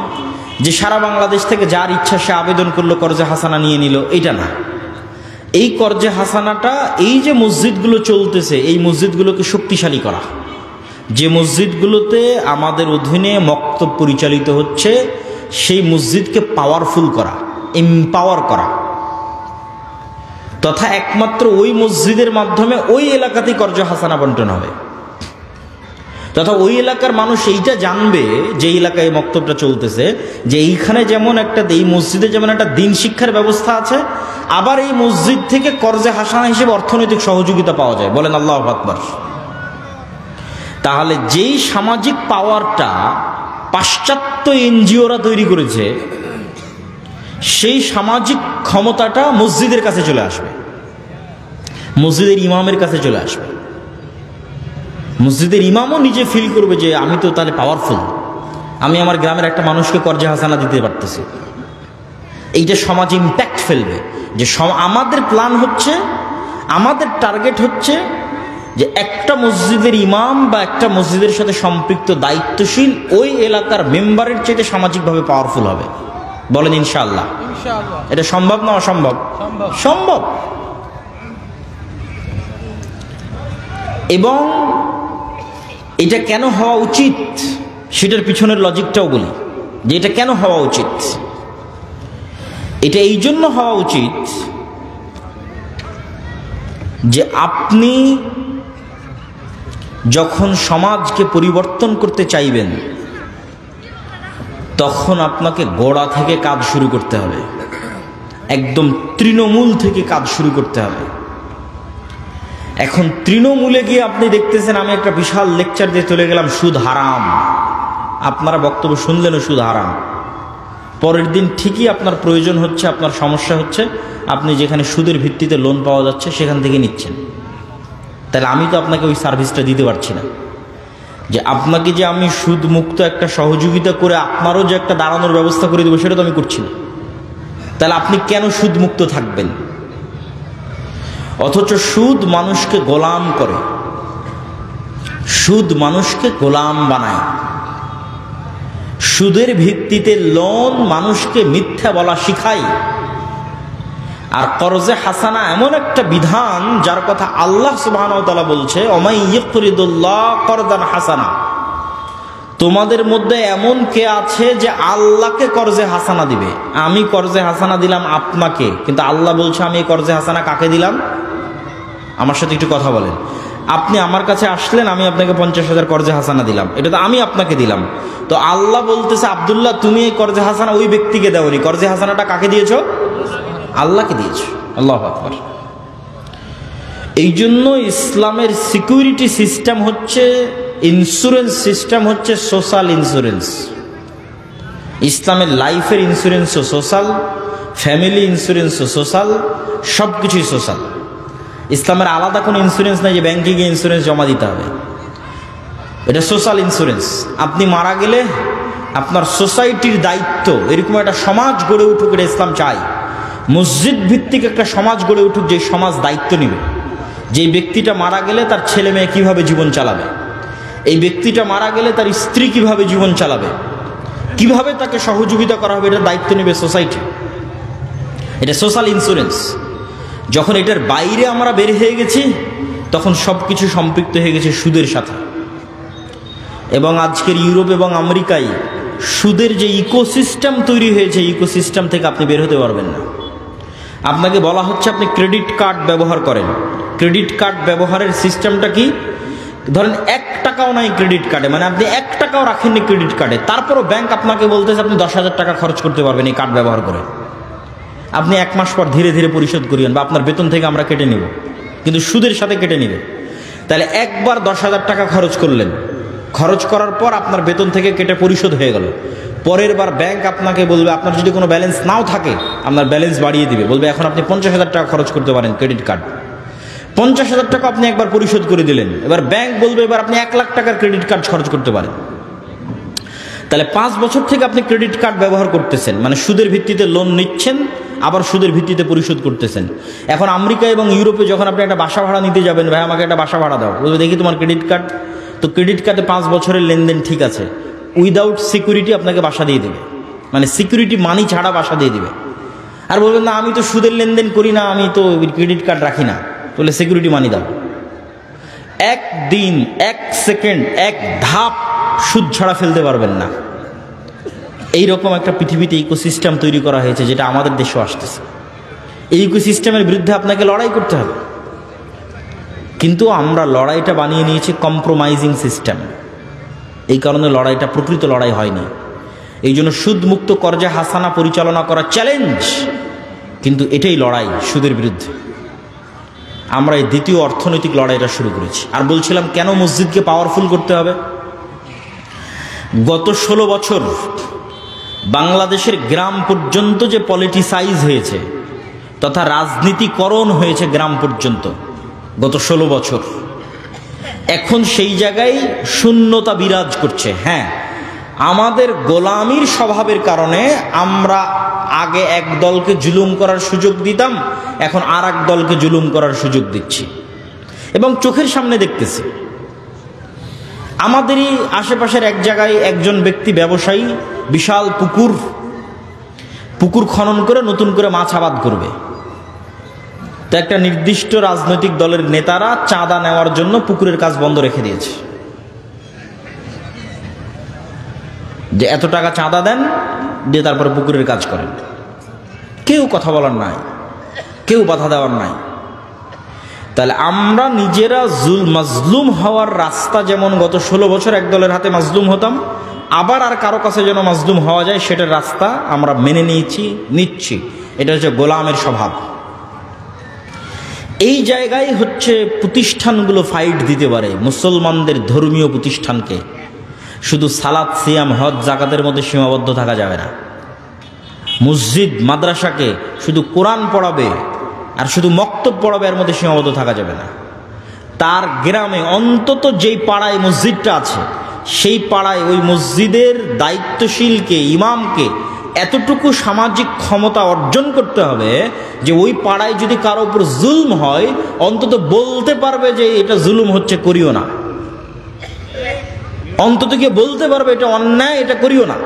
S1: যে সারা বাংলাদেশ থেকে যার ইচ্ছা সে আবেদন করলো কর্জে হাসানা নিয়ে নিল, এইটা না। এই কর্জে হাসানাটা এই যে মসজিদগুলো চলতেছে এই মসজিদগুলোকে শক্তিশালী করা, যে মসজিদগুলোতে আমাদের অধীনে মক্তব পরিচালিত হচ্ছে সেই মসজিদকে পাওয়ারফুল করা, এম্পাওয়ার করা, তথা একমাত্র ওই মসজিদের মাধ্যমে ওই এলাকাতেই কর্জে হাসানা বন্টন হবে, তথা ওই এলাকার মানুষ এইটা জানবে যে এলাকায় মক্তবটা চলতেছে যে এইখানে যেমন একটা, এই মসজিদে যেমন একটা দিন শিক্ষার ব্যবস্থা আছে, আবার এই মসজিদ থেকে কর্জে হাসানা হিসেবে অর্থনৈতিক সহযোগিতা পাওয়া যায়। বলেন আল্লাহু আকবার। তাহলে যেই সামাজিক পাওয়ারটা পাশ্চাত্য এনজিওরা তৈরি করেছে সেই সামাজিক ক্ষমতাটা মসজিদের কাছে চলে আসবে, মসজিদের ইমামের কাছে চলে আসবে। মসজিদের ইমামও নিজে ফিল করবে যে আমি তো তাহলে পাওয়ারফুল, আমি আমার গ্রামের একটা মানুষকে কর্জে হাসানা দিতে পারতেছি। এইটা সমাজে ইম্প্যাক্ট ফেলবে যে আমাদের প্ল্যান হচ্ছে, আমাদের টার্গেট হচ্ছে যে একটা মসজিদের ইমাম বা একটা মসজিদের সাথে সম্পৃক্ত দায়িত্বশীল ওই এলাকার মেম্বারের চাইতে সামাজিকভাবে পাওয়ারফুল হবে। বলেন ইনশাআল্লাহ। এটা সম্ভব না অসম্ভব? সম্ভব। এবং এটা কেন হওয়া উচিত সেটার পিছনের লজিকটাও বলি যে এটা কেন হওয়া উচিত। এটা এই জন্য হওয়া উচিত যে আপনি যখন সমাজকে পরিবর্তন করতে চাইবেন তখন আপনাকে গোড়া থেকে কাজ শুরু করতে হবে, একদম তৃণমূল থেকে কাজ শুরু করতে হবে। এখন তৃণমূলে গিয়ে আপনি দেখতেছেন আমি একটা বিশাল লেকচার দিয়ে চলে গেলাম সুদ হারাম, আপনারা বক্তব্য শুনলেনও সুদ হারাম, পরের দিন ঠিকই আপনার প্রয়োজন হচ্ছে, আপনার সমস্যা হচ্ছে, আপনি যেখানে সুদের ভিত্তিতে লোন পাওয়া যাচ্ছে সেখান থেকে নিচ্ছেন। তাহলে আমি তো আপনাকে ওই সার্ভিসটা দিতে পারছি না, যে আপনাকে যে আমি সুদ মুক্ত একটা সহযোগিতা করে আপনারও যে একটা দাঁড়ানোর ব্যবস্থা করে দেবো সেটা তো আমি করছি না। তাহলে আপনি কেন সুদ মুক্ত থাকবেন? অথচ সুদ মানুষকে গোলাম করে, সুদ মানুষকে গোলাম বানায়, সুদের ভিত্তিতে লোন মানুষকে মিথ্যা বলা শিখায়। আর কর্জে হাসানা এমন একটা বিধান যার কথা আল্লাহ সুবহানাহু ওয়া তাআলা বলছে ওমাই ইয়াকরিদুল্লাহ করদান হাসানা, তোমাদের মধ্যে এমন কে আছে যে আল্লাহকে কর্জে হাসানা দিবে। আমি কর্জে হাসানা দিলাম আপনাকে, কিন্তু আল্লাহ বলছে আমি এই কর্জে হাসানা কাকে দিলাম? আমার সাথে একটু কথা বলেন। আপনি আমার কাছে আসলেন, আমি আপনাকে 50,000 কর্জে হাসানা দিলাম, এটা তো আমি আপনাকে দিলাম। তো আল্লাহ বলতেছে আব্দুল্লাহ তুমি এই কর্জে হাসানা ওই ব্যক্তিকে দাওনি, কর্জে হাসানাটা কাকে দিয়েছো? আল্লাহকে দিয়েছো। আল্লাহু আকবার। এই জন্য ইসলামের সিকিউরিটি সিস্টেম হচ্ছে, ইন্স্যুরেন্স সিস্টেম হচ্ছে সোশ্যাল ইন্স্যুরেন্স। ইসলামের লাইফের ইন্স্যুরেন্সও সোশ্যাল, ফ্যামিলি ইন্স্যুরেন্সও সোশ্যাল, সব কিছুই সোশ্যাল। ইসলামের আলাদা কোনো ইন্স্যুরেন্স নাই যে ব্যাংকে গিয়ে ইন্স্যুরেন্স জমা দিতে হবে, এটা সোশ্যাল ইন্স্যুরেন্স। আপনি মারা গেলে আপনার সোসাইটির দায়িত্ব, এরকম একটা সমাজ গড়ে উঠুক, এটা ইসলাম চাই। মসজিদ ভিত্তিক একটা সমাজ গড়ে উঠুক, যে সমাজ দায়িত্ব নেবে, যে ব্যক্তিটা মারা গেলে তার ছেলে মেয়ে কীভাবে জীবন চালাবে, এই ব্যক্তিটা মারা গেলে তার স্ত্রী কিভাবে জীবন চালাবে, কিভাবে তাকে সহযোগিতা করা হবে, এটা দায়িত্ব নেবে সোসাইটি। এটা সোশ্যাল ইন্স্যুরেন্স। যখন এটার বাইরে আমরা বের হয়ে গেছি তখন সব কিছু সম্পৃক্ত হয়ে গেছে সুদের সাথে। এবং আজকের ইউরোপ এবং আমেরিকায় সুদের যে ইকোসিস্টেম তৈরি হয়েছে, ইকোসিস্টেম থেকে আপনি বের হতে পারবেন না। আপনাকে বলা হচ্ছে আপনি ক্রেডিট কার্ড ব্যবহার করেন। ক্রেডিট কার্ড ব্যবহারের সিস্টেমটা কি? ধরেন 1 টাকাও নাই ক্রেডিট কার্ডে, মানে আপনি 1 টাকাও রাখেননি ক্রেডিট কার্ডে, তারপরও ব্যাংক আপনাকে বলতেছে আপনি 10,000 টাকা খরচ করতে পারবেন এই কার্ড ব্যবহার করে। আপনি 1 মাস পর ধীরে ধীরে পরিশোধ করিয়েন, বা আপনার বেতন থেকে আমরা কেটে নেব, কিন্তু সুদের সাথে কেটে নেবে। তাহলে একবার 10,000 টাকা খরচ করলেন, খরচ করার পর আপনার বেতন থেকে কেটে পরিশোধ হয়ে গেল। পরের বার ব্যাংক আপনাকে বলবে, আপনার যদি কোনো ব্যালেন্স নাও থাকে আপনার ব্যালেন্স বাড়িয়ে দিবে, বলবে এখন আপনি 50,000 টাকা খরচ করতে পারেন ক্রেডিট কার্ড। 50,000 টাকা আপনি একবার পরিশোধ করে দিলেন, এবার ব্যাংক বলবে এবার আপনি 1 লাখ টাকার ক্রেডিট কার্ড খরচ করতে পারেন। তাহলে 5 বছর থেকে আপনি ক্রেডিট কার্ড ব্যবহার করতেছেন, মানে সুদের ভিত্তিতে লোন নিচ্ছেন, আবার সুদের ভিত্তিতে পরিশোধ করতেছেন। এখন আমেরিকা এবং ইউরোপে যখন আপনি একটা বাসা ভাড়া নিতে যাবেন, ভাই আমাকে একটা বাসা ভাড়া দাও, বলবে দেখি তোমার ক্রেডিট কার্ড, তো ক্রেডিট কার্ডে 5 বছরের লেনদেন ঠিক আছে, উইদাউট সিকিউরিটি আপনাকে বাসা দিয়ে দেবে, মানে সিকিউরিটি মানি ছাড়া বাসা দিয়ে দিবে। আর বলবেন না আমি তো সুদের লেনদেন করি না, আমি তো ক্রেডিট কার্ড রাখি না, বলে সিকিউরিটি মানি দাও। 1 দিন 1 সেকেন্ড 1 ধাপ সুদ ছাড়া ফেলতে পারবেন না। এইরকম একটা পৃথিবীতে ইকোসিস্টেম তৈরি করা হয়েছে, যেটা আমাদের দেশেও আসতেছে। এই ইকোসিস্টেমের বিরুদ্ধে আপনাকে লড়াই করতে হবে, কিন্তু আমরা লড়াইটা বানিয়ে নিয়েছি কম্প্রোমাইজিং সিস্টেম। এই কারণে লড়াইটা প্রকৃত লড়াই হয়নি। এই জন্য সুদমুক্ত কর্জে হাসানা পরিচালনা করা চ্যালেঞ্জ, কিন্তু এটাই লড়াই সুদের বিরুদ্ধে। আমরা এই দ্বিতীয় অর্থনৈতিক লড়াইটা শুরু করেছি। আর বলছিলাম কেন মসজিদকে পাওয়ারফুল করতে হবে। গত 16 বছর বাংলাদেশের গ্রাম পর্যন্ত যে পলিটিসাইজ হয়েছে তথা রাজনীতিকরণ হয়েছে গ্রাম পর্যন্ত গত 16 বছর, এখন সেই জায়গায় শূন্যতা বিরাজ করছে। হ্যাঁ, আমাদের গোলামির স্বভাবের কারণে আমরা আগে এক দলকে জুলুম করার সুযোগ দিতাম, এখন আর এক দলকে জুলুম করার সুযোগ দিচ্ছি, এবং চোখের সামনে দেখতেছি। আমাদেরই আশেপাশের এক জায়গায় একজন ব্যক্তি ব্যবসায়ী বিশাল পুকুর খনন করে নতুন করে মাছ আবাদ করবে। তো একটা নির্দিষ্ট রাজনৈতিক দলের নেতারা চাঁদা নেওয়ার জন্য পুকুরের কাজ বন্ধ রেখে দিয়েছে, যে এত টাকা চাঁদা দেন, দিয়ে তারপরে পুকুরের কাজ করেন। কেউ কথা বলার নাই, কেউ বাধা দেওয়ার নাই। তাহলে আমরা নিজেরা মাজলুম হওয়ার রাস্তা, যেমন গত 16 বছর এক দলের হাতে মাজলুম হতাম, আবার আর কারো কাছে যেন মাজলুম হওয়া যায় সেটার রাস্তা আমরা মেনে নিচ্ছি। এটা হচ্ছে গোলামের স্বভাব। এই জায়গায় হচ্ছে প্রতিষ্ঠানগুলো ফাইট দিতে পারে মুসলমানদের ধর্মীয় প্রতিষ্ঠানকে। শুধু সালাত, সিয়াম, হজ, যাকাতের মধ্যে সীমাবদ্ধ থাকা যাবে না। মসজিদ মাদ্রাসাকে শুধু কোরআন পড়াবে আর শুধু মক্তব পড়াবে, এর মধ্যে সীমাবদ্ধ থাকা যাবে না। তার গ্রামে অন্তত যেই পাড়ায় মসজিদটা আছে সেই পাড়ায় ওই মসজিদের দায়িত্বশীলকে, ইমামকে এতটুকু সামাজিক ক্ষমতা অর্জন করতে হবে যে ওই পাড়ায় যদি কারো উপর জুলম হয় অন্তত বলতে পারবে যে এটা জুলুম হচ্ছে, করিও না। অন্তত গিয়ে বলতে পারবে এটা অন্যায়, এটা করিও না।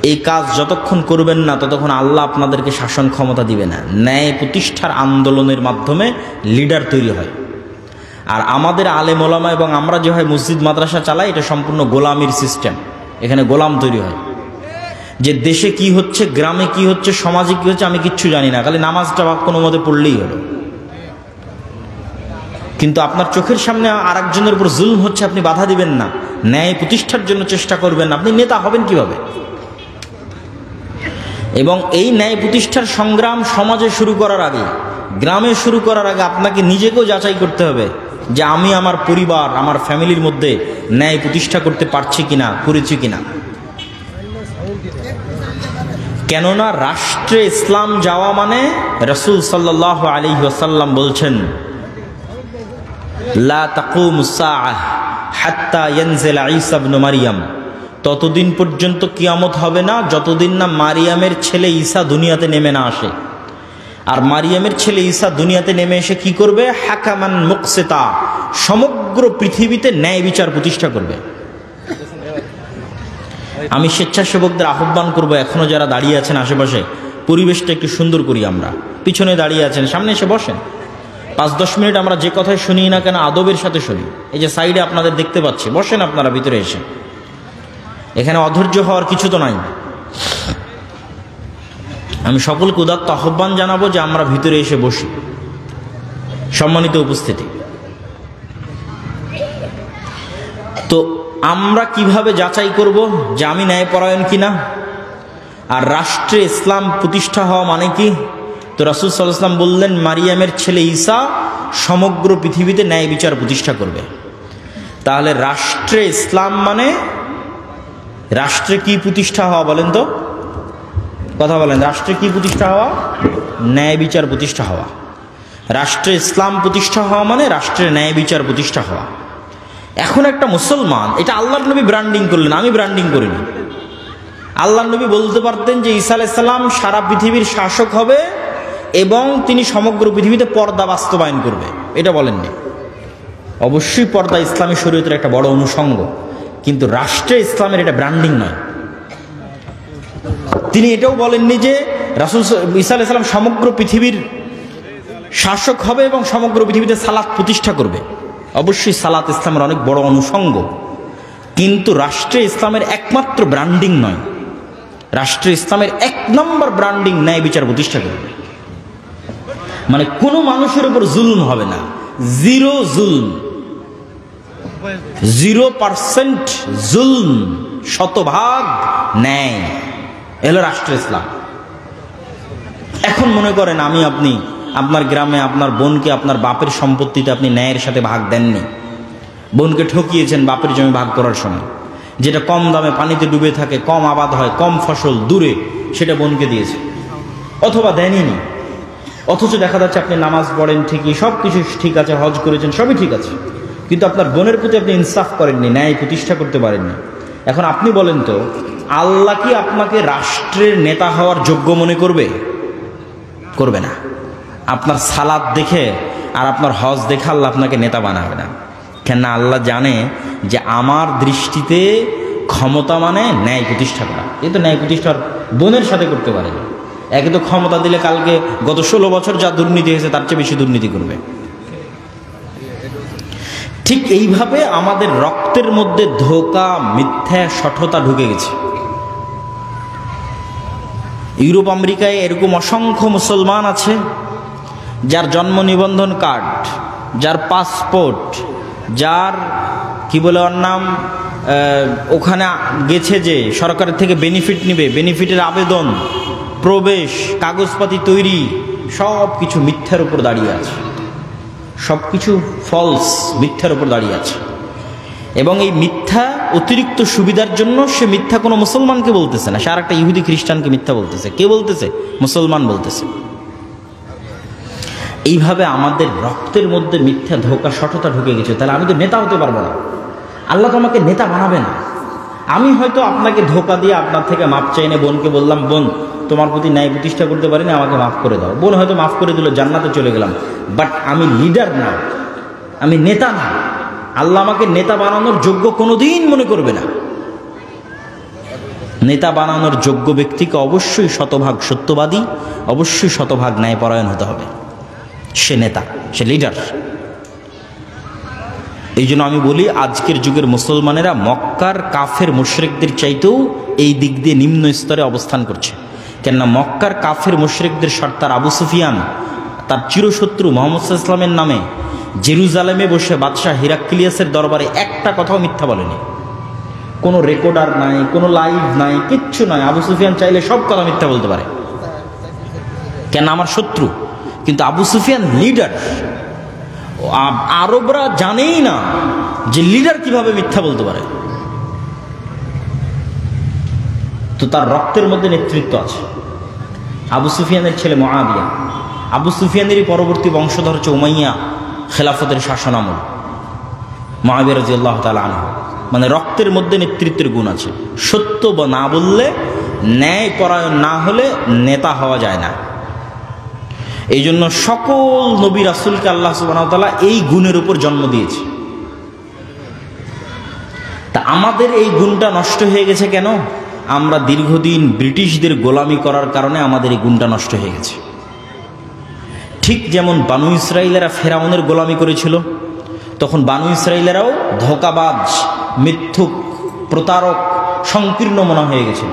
S1: এই কাজ যতক্ষণ করবেন না ততক্ষণ আল্লাহ আপনাদেরকে শাসন ক্ষমতা দিবে না। ন্যায় প্রতিষ্ঠার আন্দোলনের মাধ্যমে লিডার তৈরি হয়। আর আমাদের আলেম ওলামা এবং আমরা যেভাবে মসজিদ মাদ্রাসা চালাই, এটা সম্পূর্ণ গোলামির সিস্টেম। এখানে গোলাম তৈরি হয়, যে দেশে কি হচ্ছে, গ্রামে কি হচ্ছে, সমাজে কি হচ্ছে আমি কিচ্ছু জানি না, খালি নামাজটা বা কোনো মতে পড়লেই হলো। কিন্তু আপনার চোখের সামনে আরেকজনের উপর জুলম হচ্ছে, আপনি বাধা দিবেন না, ন্যায় প্রতিষ্ঠার জন্য চেষ্টা করবেন না, আপনি নেতা হবেন কিভাবে? এবং এই ন্যায় প্রতিষ্ঠার সংগ্রাম সমাজে শুরু করার আগে, গ্রামে শুরু করার আগে আপনাকে নিজেকেও যাচাই করতে হবে যে আমি আমার পরিবার, আমার ফ্যামিলির মধ্যে ন্যায় প্রতিষ্ঠা করতে পারছি কিনা, করেছি কিনা। কেননা রাষ্ট্রে ইসলাম যাওয়া মানে রাসূল সাল্লাল্লাহু আলাইহি ওয়াসাল্লাম বলছেন, লা তাকুমুস সাআহ হাত্তা ইয়ানজিলা ঈসা ইবনে মারইয়াম, ততদিন পর্যন্ত কিয়ামত হবে না যতদিন না মারিয়ামের ছেলে ঈসা দুনিয়াতে নেমে না আসে। আর মারিয়ামের ছেলে ঈসা দুনিয়াতে নেমে এসে কি করবে? হাকামান মুকসিতা, সমগ্র পৃথিবীতে ন্যায় বিচার প্রতিষ্ঠা করবে। আমি স্বেচ্ছাসেবকদের আহ্বান করব, এখনো যারা দাঁড়িয়ে আছেন আশেপাশে, পরিবেশটা একটু সুন্দর করি। আমরা পিছনে দাঁড়িয়ে আছেন, সামনে এসে বসেন। 5-10 মিনিট আমরা যে কথাই শুনি না কেন আদবের সাথে শুনি। এই যে সাইডে আপনাদের দেখতে পাচ্ছি, বসেন আপনারা ভিতরে এসে। এখানে অধৈর্য হওয়ার কিছু তো নাই। আমি সকলকে উদাত্ত আহ্বান জানাবো যে আমরা ভিতরে এসে বসি। সম্মানিত উপস্থিতি, তো আমরা কিভাবে যাচাই করব যে আমি ন্যায়পরায়ণ কিনা? আর রাষ্ট্রে ইসলাম প্রতিষ্ঠা হওয়া মানে কি? তো রাসূল সাল্লাল্লাহু আলাইহি ওয়াসাল্লাম বললেন, মারিয়ামের ছেলে ঈসা সমগ্র পৃথিবীতে ন্যায় বিচার প্রতিষ্ঠা করবে। তাহলে রাষ্ট্রে ইসলাম মানে রাষ্ট্রে কি প্রতিষ্ঠা হওয়া? বলেন তো, কথা বলেন। রাষ্ট্রে কি প্রতিষ্ঠা হওয়া? ন্যায় বিচার প্রতিষ্ঠা হওয়া। রাষ্ট্রে ইসলাম প্রতিষ্ঠা হওয়া মানে রাষ্ট্রের ন্যায় বিচার প্রতিষ্ঠা হওয়া। এখন একটা মুসলমান, এটা আল্লাহর নবী ব্র্যান্ডিং করলেন, আমি ব্র্যান্ডিং করিনি। আল্লাহর নবী বলতে পারতেন যে ঈসা আলাইহিস সালাম সারা পৃথিবীর শাসক হবে এবং তিনি সমগ্র পৃথিবীতে পর্দা বাস্তবায়ন করবে, এটা বলেননি। অবশ্যই পর্দা ইসলামী শরীয়তের একটা বড় অনুষঙ্গ, কিন্তু রাষ্ট্রে ইসলামের এটা ব্র্যান্ডিং নয়। তিনি এটাও বলেননি যে রাসূল ঈসা আলাইহিস সালাম সমগ্র পৃথিবীর শাসক হবে এবং সমগ্র পৃথিবীতে সালাত প্রতিষ্ঠা করবে। অবশ্যই সালাত ইসলামের অনেক বড় অনুষঙ্গ, কিন্তু রাষ্ট্রে ইসলামের একমাত্র ব্র্যান্ডিং নয়। রাষ্ট্রে ইসলামের 1 নম্বর ব্র্যান্ডিং ন্যায় বিচার প্রতিষ্ঠা করবে। মানে কোনো মানুষের উপর জুলুম হবে না, জিরো জুলুম, 0% জুলুম, শতভাগ ন্যায়, এলো রাষ্ট্র ইসলাম। এখন মনে করেন আমি আপনি আপনার গ্রামে আপনার বোনকে আপনার বাপের সম্পত্তিতে আপনি ন্যায়ের সাথে ভাগ দেননি, বোনকে ঠকিয়েছেন বাপের জমি ভাগ করার সময়, যেটা কম দামে পানিতে ডুবে থাকে, কম আবাদ হয়, কম ফসল, দূরে, সেটা বোনকে দিয়েছে, অথবা দেনইনি। অথচ দেখা যাচ্ছে আপনি নামাজ পড়েন ঠিকই, সব কিছু ঠিক আছে, হজ করেছেন, সবই ঠিক আছে, কিন্তু আপনার বোনের প্রতি আপনি ইনসাফ করেননি, ন্যায় প্রতিষ্ঠা করতে পারেননি। এখন আপনি বলেন তো, আল্লাহ কি আপনাকে রাষ্ট্রের নেতা হওয়ার যোগ্য মনে করবে? করবে না। আপনার সালাত দেখে আর আপনার হজ দেখে আল্লাহ আপনাকে নেতা বানাবে না। কেন? আল্লাহ জানে যে আমার দৃষ্টিতে ক্ষমতা মানে ন্যায় প্রতিষ্ঠা করা। এই তো ন্যায় প্রতিষ্ঠার বোনের সাথে করতে পারে না। একে তো ক্ষমতা দিলে কালকে গত 16 বছর যা দুর্নীতি হয়েছে তার চেয়ে বেশি দুর্নীতি করবে। ঠিক এইভাবে আমাদের রক্তের মধ্যে ধোঁকা, মিথ্যা, শঠতা ঢুকে গেছে। ইউরোপ আমেরিকায় এরকম অসংখ্য মুসলমান আছে যার জন্ম নিবন্ধন কার্ড, যার পাসপোর্ট, যার কি বলে ওর নাম, ওখানে গেছে যে সরকারের থেকে বেনিফিট নিবে, বেনিফিটের আবেদন, প্রবেশ, কাগজপাতি তৈরি, সব কিছু মিথ্যার উপর দাঁড়িয়ে আছে, সব কিছু ফলস, মিথ্যার উপর দাঁড়িয়ে আছে। এবং এই মিথ্যা অতিরিক্ত সুবিধার জন্য সে মিথ্যা কোনো মুসলমানকে বলতেছে না, সে আর একটা ইহুদি খ্রিস্টানকে মিথ্যা বলতেছে। কে বলতেছে? মুসলমান বলতেছে। এইভাবে আমাদের রক্তের মধ্যে মিথ্যা, ধোঁকা, শঠতা ঢুকে গেছে। তাহলে আমি তো নেতা হতে পারবো না, আল্লাহ তো আমাকে নেতা বানাবে না। আমি হয়তো আপনাকে ধোঁকা দিয়ে আপনার থেকে মাপ চাইনে বোনকে বললাম, বোন তোমার প্রতি ন্যায় প্রতিষ্ঠা করতে পারিনি, আমাকে মাফ করে দাও। বোন হয়তো মাফ করে দিল, জান্নাতে চলে গেলাম। বাট আমি লিডার না, আমি নেতা না। আল্লাহ আমাকে নেতা বানানোর যোগ্য কোনোদিন মনে করবে না। নেতা বানানোর যোগ্য ব্যক্তিকে অবশ্যই শতভাগ সত্যবাদী, অবশ্যই শতভাগ ন্যায়পরায়ণ হতে হবে। সে নেতা, সে লিডার। এই জন্য আমি বলি, আজকের যুগের মুসলমানেরা মক্কার কাফের মুশরিকদের চাইতেও এই দিক দিয়ে নিম্ন স্তরে অবস্থান করছে। কেননা মক্কার কাফের মুশরিকদের সর্দার আবু সুফিয়ান তার চিরশত্রু মুহাম্মদ সাল্লাল্লাহু আলাইহি ওয়াসাল্লামের নামে জেরুজালেমে বসে বাদশাহ হিরাক্লিয়াসের দরবারে একটা কথাও মিথ্যা বলেনি। কোনো রেকর্ডার নাই, কোনো লাইভ নাই, কিচ্ছু নাই। আবু সুফিয়ান চাইলে সব কথা মিথ্যা বলতে পারে, কেন? আমার শত্রু। কিন্তু আবু সুফিয়ান লিডার। আরবরা জানেই না যে লিডার কিভাবে মিথ্যা বলতে পারে। তো তার রক্তের মধ্যে নেতৃত্ব আছে। আবু সুফিয়ানের ছেলে মুআবিয়া, আবু সুফিয়ানেরই পরবর্তী বংশধর হচ্ছে উমাইয়া খেলাফতের শাসনামল, মুআবিয়া রাদিয়াল্লাহু তাআলা আনহু। মানে রক্তের মধ্যে নেতৃত্বের গুণ আছে। সত্য না বললে, ন্যায় পরায়ণ না হলে নেতা হওয়া যায় না। এই জন্য সকল নবী রাসূলকে আল্লাহ সুবহানাহু ওয়া তাআলা এই গুণের উপর জন্ম দিয়েছে। তা আমাদের এই গুণটা নষ্ট হয়ে গেছে কেন? আমরা দীর্ঘদিন ব্রিটিশদের গোলামি করার কারণে আমাদের এই গুণটা নষ্ট হয়ে গেছে। ঠিক যেমন বানু ইসরাইলেরা ফেরাউনের গোলামি করেছিল, তখন বানু ইসরাইলেরাও ধোঁকাবাজ, মিথ্যুক, প্রতারক, সংকীর্ণ মনে হয়ে গেছিল।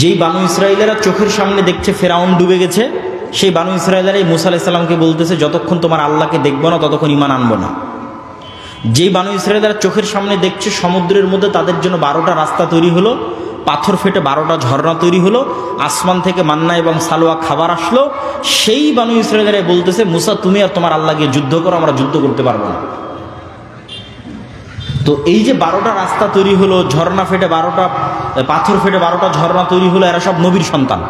S1: যেই বানু ইসরায়েলেরা চোখের সামনে দেখছে ফেরাউন ডুবে গেছে, সেই বানু ইসরায়েলেরা এই মুসা আলাইহিস সালামকে বলতেছে যতক্ষণ তোমার আল্লাহকে দেখবো না ততক্ষণ ঈমান আনবো না। যেই বানু ইসরায়েলেরা চোখের সামনে দেখছে সমুদ্রের মধ্যে তাদের জন্য 12টা রাস্তা তৈরি হলো, পাথর ফেটে 12টা ঝর্ণা তৈরি হলো, আসমান থেকে মান্না এবং সালোয়া খাবার আসলো, সেই বানু ইসরায়েলেরাই বলতেছে মুসা তুমি আর তোমার আল্লাহ গিয়ে যুদ্ধ করো, আমরা যুদ্ধ করতে পারবো না। তো এই যে 12টা রাস্তা তৈরি হলো, ঝর্ণা ফেটে 12টা পাথর ফেটে 12টা ঝর্ণা তৈরি হলো, এরা সব নবীর সন্তান।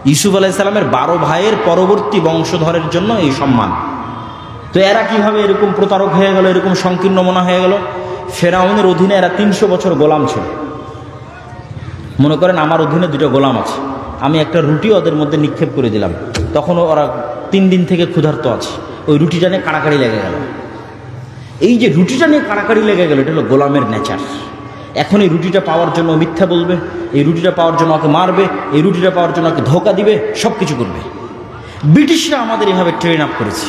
S1: ইউসুফ আলাইহিস সালামের 12 ভাইয়ের পরবর্তী বংশধরের জন্য এই সম্মান। তো এরা কিভাবে এরকম প্রতারক হয়ে গেল, এরকম সংকীর্ণ মনা হয়ে গেল? ফেরাউনের অধীনে এরা 300 বছর গোলাম ছিল। মনে করেন আমার অধীনে 2টা গোলাম আছে, আমি একটা রুটি ওদের মধ্যে নিক্ষেপ করে দিলাম, তখন ওরা 3 দিন থেকে ক্ষুধার্ত আছে, ওই রুটিটা নিয়ে কাড়াকাড়ি লেগে গেল। এই যে রুটিটা নিয়ে কাড়াকাড়ি লেগে গেল, এটা হলো গোলামের নেচার। এখন এই রুটিটা পাওয়ার জন্য মিথ্যা বলবে, এই রুটিটা পাওয়ার জন্য ওকে মারবে, এই রুটিটা পাওয়ার জন্য ওকে ধোকা দিবে, সব কিছু করবে। ব্রিটিশরা আমাদের এভাবে ট্রেন আপ করেছে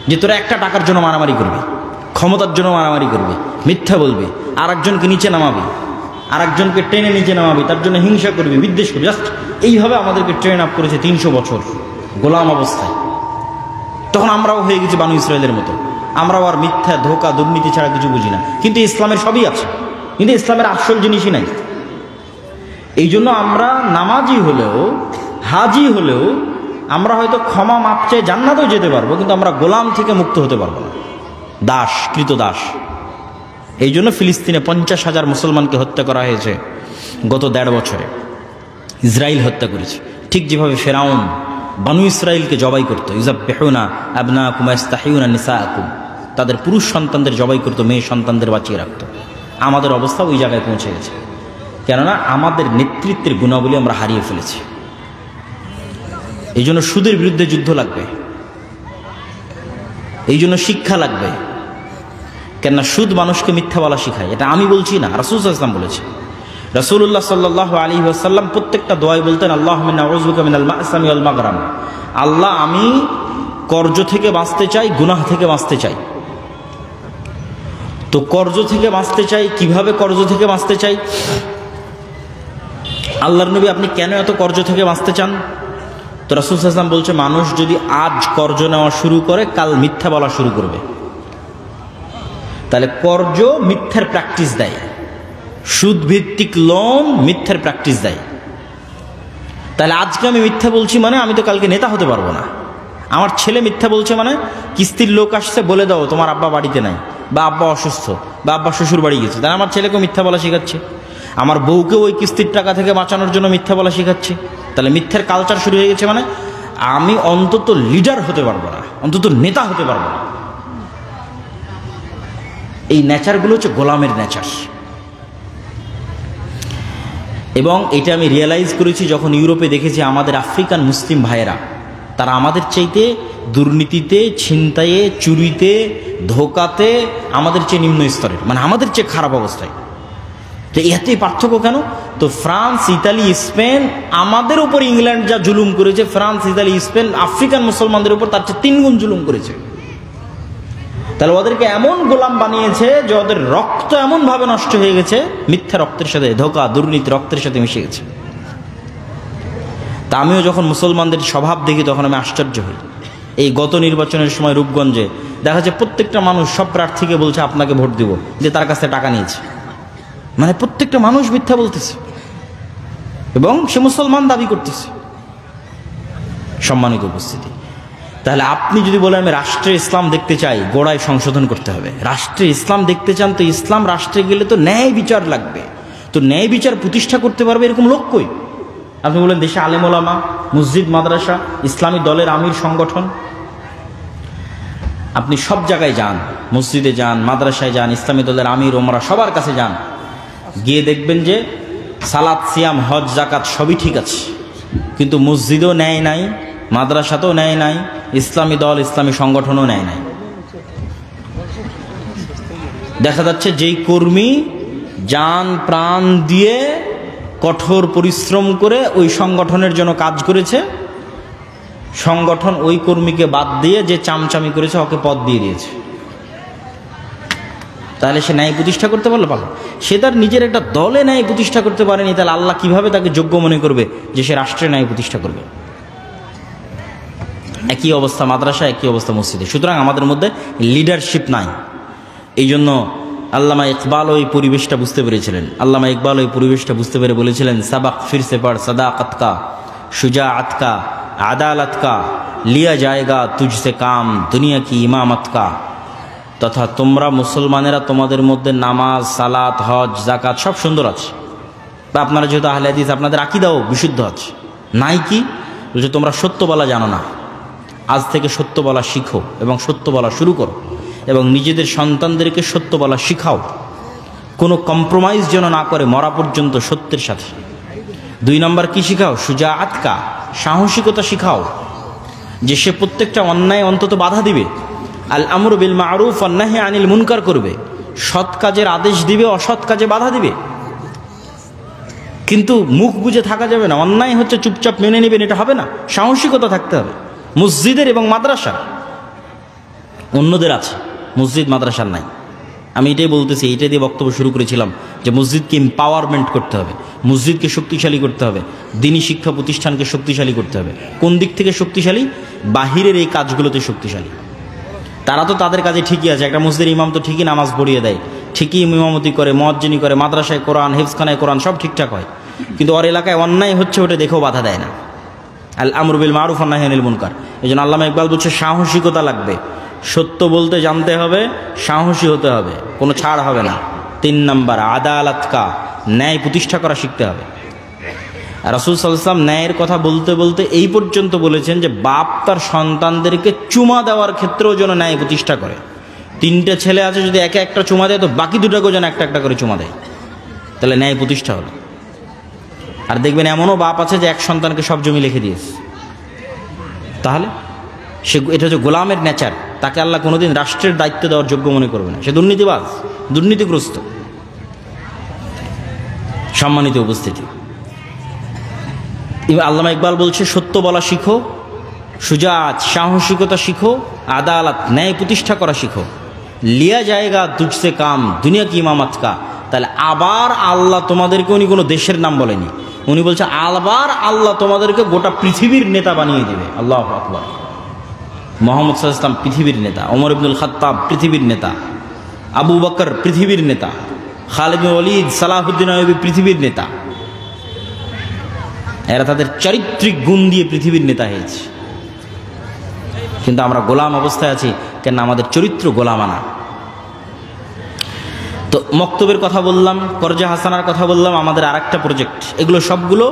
S1: যে তোরা একটা টাকার জন্য মারামারি করবি, ক্ষমতার জন্য মারামারি করবি, মিথ্যা বলবি, আর একজনকে নিচে নামাবি, আর একজনকে টেনে নিচে নামাবি, তার জন্য হিংসা করবি, বিদ্বেষ করবি। জাস্ট এইভাবে আমাদেরকে ট্রেন আপ করেছে 300 বছর গোলাম অবস্থায়। তখন আমরাও হয়ে গেছি বানু ইসরায়েলের মতো, আমরাও আর মিথ্যা, ধোকা, দুর্নীতি ছাড়া কিছু বুঝি না। কিন্তু ইসলামের সবই আছে, কিন্তু ইসলামের আসল জিনিসই নাই। এই জন্য আমরা নামাজি হলেও, হাজি হলেও আমরা হয়তো ক্ষমা মাপ চেয়ে জান্নাতেও যেতে পারবো, কিন্তু আমরা গোলাম থেকে মুক্ত হতে পারবো না, দাস, কৃত দাস। এই জন্য ফিলিস্তিনে 50,000 মুসলমানকে হত্যা করা হয়েছে গত 1.5 বছরে। ইসরায়েল হত্যা করেছে, ঠিক যেভাবে ফেরাউন বানু ইসরায়েলকে জবাই করতো। ইউযাব্বিহুনা আবনাকুম ওয়াস্তাহিউনা নিসাআকুম, তাদের পুরুষ সন্তানদের জবাই করতো, মেয়ে সন্তানদের বাঁচিয়ে রাখতো। আমাদের অবস্থা ওই জায়গায় পৌঁছে গেছে, কেননা আমাদের নেতৃত্বের গুণাবলী আমরা হারিয়ে ফেলেছি। এই জন্য সুদের বিরুদ্ধে যুদ্ধ লাগবে, এই জন্য শিক্ষা লাগবে। কেননা সুদ মানুষকে মিথ্যা বলা শিখায়। এটা আমি বলছি না, রাসূল সাল্লাল্লাহু আলাইহি ওয়াসাল্লাম বলেছে। রাসূলুল্লাহ সাল্লাল্লাহু আলাইহি ওয়াসাল্লাম প্রত্যেকটা দোয়ায় বলতেন আল্লাহুম্মা ইন্নী আউযু বিকা মিনাল মা'সামি ওয়াল মাগরাম, আল্লাহ আমি কর্জ থেকে বাঁচতে চাই, গুনাহ থেকে বাঁচতে চাই। তো কর্জ থেকে বাঁচতে চাই, কিভাবে কর্জ থেকে বাঁচতে চাই? আল্লাহর নবী আপনি কেন এত কর্জ থেকে বাঁচতে চান? তো রাসূল সাল্লাল্লাহু আলাইহি ওয়াসাল্লাম বলছে মানুষ যদি আজ কর্জ নেওয়া শুরু করে, কাল মিথ্যা বলা শুরু করবে। তাহলে কর্জ মিথ্যার প্র্যাকটিস দেয়, সুদ ভিত্তিক লোন মিথ্যার প্র্যাকটিস দেয়। তাহলে আজকে আমি মিথ্যা বলছি মানে আমি তো কালকে নেতা হতে পারবো না। আমার ছেলে মিথ্যা বলছে মানে কিস্তির লোক আসছে, বলে দাও তোমার আব্বা বাড়িতে নাই, বা আব্বা অসুস্থ, বা আব্বা শ্বশুর বাড়ি গেছে, তাহলে আমার ছেলেকেও মিথ্যা বলা শেখাচ্ছে। আমার বউকেও ওই কিস্তির টাকা থেকে বাঁচানোর জন্য মিথ্যা বলা শেখাচ্ছে। তাহলে মিথ্যার কালচার শুরু হয়ে গেছে, মানে আমি অন্তত লিডার হতে পারবো না, অন্তত নেতা হতে পারবো না। এই নেচারগুলো হচ্ছে গোলামের নেচার। এবং এটা আমি রিয়েলাইজ করেছি যখন ইউরোপে দেখেছি আমাদের আফ্রিকান মুসলিম ভাইয়েরা, তারা আমাদের চাইতে দুর্নীতিতে, ছিনতাইয়ে, চুরিতে, ধোকাতে আমাদের চেয়ে নিম্ন স্তরের, মানে আমাদের চেয়ে খারাপ অবস্থায়। তো এতেই পার্থক্য কেন? তো ফ্রান্স, ইতালি, স্পেন আমাদের উপর ইংল্যান্ড যা জুলুম করেছে, ফ্রান্স, ইতালি, স্পেন আফ্রিকান মুসলমানদের উপর তার চেয়ে 3 গুণ জুলুম করেছে। তাহলে ওদেরকে এমন গোলাম বানিয়েছে যে ওদের রক্ত এমনভাবে নষ্ট হয়ে গেছে, মিথ্যা রক্তের সাথে, ধোকা, দুর্নীতি রক্তের সাথে মিশে গেছে। তা আমিও যখন মুসলমানদের স্বভাব দেখি তখন আমি আশ্চর্য হই। এই গত নির্বাচনের সময় রূপগঞ্জে দেখা যায় প্রত্যেকটা মানুষ সব প্রার্থীকে বলছে আপনাকে ভোট দিব, যে তার কাছে টাকা নিয়েছে। মানে প্রত্যেকটা মানুষ মিথ্যা বলতেছে এবং সে মুসলমান দাবি করতেছে। সম্মানিত উপস্থিতি, তাহলে আপনি যদি বলেন আমি রাষ্ট্রে ইসলাম দেখতে চাই, গোড়ায় সংশোধন করতে হবে। রাষ্ট্রে ইসলাম দেখতে চান তো ইসলাম রাষ্ট্রে গেলে তো ন্যায় বিচার লাগবে। তো ন্যায় বিচার প্রতিষ্ঠা করতে পারবে এরকম লোক কই? আপনি বলেন দেশে আলেম ওলামা, মসজিদ, মাদ্রাসা, ইসলামী দলের আমির সংগঠন। আপনি সব জায়গায় যান, মসজিদে যান, মাদ্রাসায় যান, ইসলামী দলের আমির, ওমরা সবার কাছে যান, গিয়ে দেখবেন যে সালাত, সিয়াম, হজ, যাকাত সবই ঠিক আছে, কিন্তু মসজিদও ন্যায় নাই, মাদ্রাসাতেও ন্যায় নাই, ইসলামী দল, ইসলামী সংগঠনও ন্যায় নাই। দেখা যাচ্ছে যেই কর্মী জান প্রাণ দিয়ে কঠোর পরিশ্রম করে ওই সংগঠনের জন্য কাজ করেছে, সংগঠন ওই কর্মীকে বাদ দিয়ে যে চামচামি করেছে ওকে পদ দিয়ে দিয়েছে। তাহলে সে ন্যায় প্রতিষ্ঠা করতে পারলো? পারলো। সে তার নিজের একটা দলে ন্যায় প্রতিষ্ঠা করতে পারেনি, তাহলে আল্লাহ কিভাবে তাকে যোগ্য মনে করবে যে সে রাষ্ট্রে ন্যায় প্রতিষ্ঠা করবে? একই অবস্থা মাদ্রাসা, একই অবস্থা মসজিদে। সুতরাং আমাদের মধ্যে লিডারশিপ নাই। এই জন্য আল্লামা ইকবাল ওই পরিবেশটা বুঝতে পেরেছিলেন। আল্লামা ইকবাল ওই পরিবেশটা বুঝতে পেরে বলেছিলেন, সাবাক ফিরসে পড় সাদাকাত কা, শুজাআত কা, আদালত কা, লিয়া জায়গা তুঝসে কাম, দুনিয়া কি ইমামত কা। তথা তোমরা মুসলমানেরা তোমাদের মধ্যে নামাজ, সালাত, হজ, যাকাত সব সুন্দর আছে, বা আপনারা যেহেতু আহলে হাদিস আপনাদের আকীদাও বিশুদ্ধ আছে। নাই কি? যে তোমরা সত্য বলা জানো না, আজ থেকে সত্য বলা শিখো এবং সত্য বলা শুরু করো, এবং নিজেদের সন্তানদেরকে সত্য বলা শিখাও। কোনো কম্প্রোমাইজ যেন না করে মরা পর্যন্ত সত্যের সাথে। 2 নম্বর কি শিখাও? শুজাআত কা, সাহসিকতা শিখাও, যে সে প্রত্যেকটা অন্যায় অন্তত বাধা দিবে। আল আমরু বিল মারুফ ওয়ান নাহি আনিল মুনকার করবে, সৎ কাজের আদেশ দিবে, অসৎ কাজে বাধা দিবে। কিন্তু মুখ বুজে থাকা যাবে না, অন্যায় হচ্ছে চুপচাপ মেনে নেবেন এটা হবে না, সাহসিকতা থাকতে হবে। মসজিদের এবং মাদ্রাসার, অন্যদের আছে, মসজিদ মাদ্রাসার নাই। আমি এটাই বলতেছি, এইটা দিয়ে বক্তব্য শুরু করেছিলাম যে মসজিদকে এম্পাওয়ারমেন্ট করতে হবে, মসজিদকে শক্তিশালী করতে হবে, দ্বীনি শিক্ষা প্রতিষ্ঠানকে শক্তিশালী করতে হবে। কোন দিক থেকে শক্তিশালী? বাহিরের এই কাজগুলোতে শক্তিশালী। তারা তো তাদের কাজে ঠিকই আছে, একটা মসজিদের ইমাম তো ঠিকই নামাজ পড়িয়ে দেয়, ঠিকই ইমামতি করে, মুয়াজ্জিনি করে, মাদ্রাসায় কোরআন, হেফজখানায় কোরআন সব ঠিকঠাক হয়, কিন্তু ওর এলাকায় অন্যায় হচ্ছে ওটা দেখেও বাধা দেয় না। আল আমরু বিল মারুফ ওয়ান নাহি আনিল মুনকার। এই জন্য আল্লামা ইকবাল বলছে সাহসিকতা লাগবে, সত্য বলতে জানতে হবে, সাহসী হতে হবে, কোনো ছাড় হবে না। 3 নম্বর আদালত কা, ন্যায় প্রতিষ্ঠা করা শিখতে হবে। রাসূল সাল্লাল্লাহু আলাইহি ওয়াসাল্লাম ন্যায়ের কথা বলতে বলতে এই পর্যন্ত বলেছেন যে বাপ তার সন্তানদেরকে চুমা দেওয়ার ক্ষেত্রেও যেন ন্যায় প্রতিষ্ঠা করে। 3টে ছেলে আছে, যদি একে একটা চুমা দেয় তো বাকি 2টাকেও যেন একটা একটা করে চুমা দেয়, তাহলে ন্যায় প্রতিষ্ঠা হলো। আর দেখবেন এমনও বাপ আছে যে এক সন্তানকে সব জমি লিখে দিয়েছে, তাহলে সে, এটা হচ্ছে গোলামের নেচার, তাকে আল্লাহ কোনোদিন রাষ্ট্রের দায়িত্ব দেওয়ার যোগ্য মনে করবে না, সে দুর্নীতিবাজ, দুর্নীতিগ্রস্ত। সম্মানিত উপস্থিতি, আল্লামা ইকবাল বলছে সত্য বলা শিখো, শুজাআত সাহসিকতা শিখো, আদালত ন্যায় প্রতিষ্ঠা করা শিখো, লিয়া জায়গা তুঝসে কাম, দুনিয়া কি ইমামত কা। তাহলে আবার আল্লাহ তোমাদেরকে, উনি কোনো দেশের নাম বলেনি, উনি বলছে আবার আল্লাহ তোমাদেরকে গোটা পৃথিবীর নেতা বানিয়ে দেবে। আল্লাহু আকবার। মুহাম্মদ সাল্লাল্লাহু আলাইহি ওয়াসাল্লাম পৃথিবীর নেতা, ওমর ইবনুল খাত্তাব পৃথিবীর নেতা, আবু বকর পৃথিবীর নেতা, খালিদ বিন ওয়ালিদ, সালাহুদ্দিন আইয়ুবী পৃথিবীর নেতা। এরা তাদের চারিত্রিক গুণ দিয়ে পৃথিবীর নেতা হয়েছে, কিন্তু আমরা গোলাম অবস্থায় আছি কেন? আমাদের চরিত্র গোলামানা। তো মক্তবের কথা বললাম, করজা হাসানার কথা বললাম, আমাদের আরেকটা প্রজেক্ট, এগুলো সবগুলো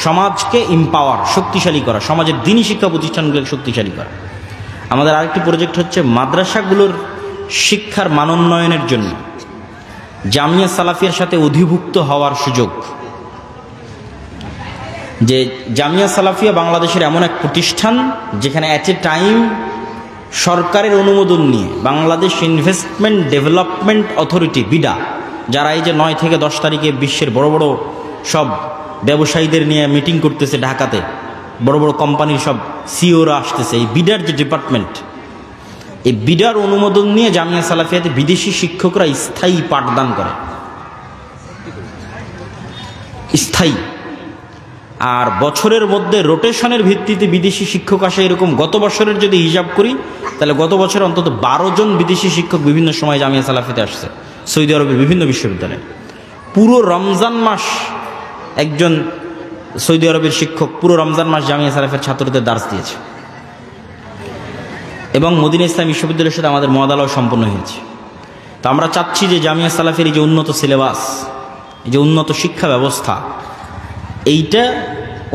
S1: সমাজকে এম্পাওয়ার, শক্তিশালী করা, সমাজের দ্বীনি শিক্ষা প্রতিষ্ঠানগুলোকে শক্তিশালী করা। আমাদের আরেকটি প্রজেক্ট হচ্ছে মাদ্রাসাগুলোর শিক্ষার মানোন্নয়নের জন্য জামিয়া সালাফিয়ার সাথে অধিভুক্ত হওয়ার সুযোগ। যে জামিয়া সালাফিয়া বাংলাদেশের এমন এক প্রতিষ্ঠান যেখানে অ্যাট এ টাইম সরকারের অনুমোদন নিয়ে Bangladesh investment development authority, BIDA, যারা এই যে 9 থেকে 10 তারিখে বিশ্বের বড় বড় সব ব্যবসায়ীদের নিয়ে মিটিং করতেছে ঢাকাতে, বড় বড় কোম্পানির সব সিওরা আসতেছে, এই বিডার যে ডিপার্টমেন্ট, এই বিডার অনুমোদন নিয়ে জামিয়া সালাফিয়াতে বিদেশি শিক্ষকরা স্থায়ী পাঠদান করে, স্থায়ী। আর বছরের মধ্যে রোটেশনের ভিত্তিতে বিদেশি শিক্ষক আসে, এরকম গত বছরের যদি হিসাব করি তাহলে গত বছরে অন্তত 12 জন বিদেশি শিক্ষক বিভিন্ন সময় জামিয়া সালাফিতে আসছে, সৌদি আরবের বিভিন্ন বিশ্ববিদ্যালয়ে। পুরো রমজান মাস একজন সৌদি আরবের শিক্ষক পুরো রমজান মাস জামিয়া সালাফের ছাত্রদের দার্স দিয়েছে, এবং মদিনা ইসলাম বিশ্ববিদ্যালয়ের সাথে আমাদের মুআদালাও সম্পন্ন হয়েছে। তো আমরা চাচ্ছি যে জামিয়া সালাফের এই যে উন্নত সিলেবাস, এই যে উন্নত শিক্ষা ব্যবস্থা, এইটা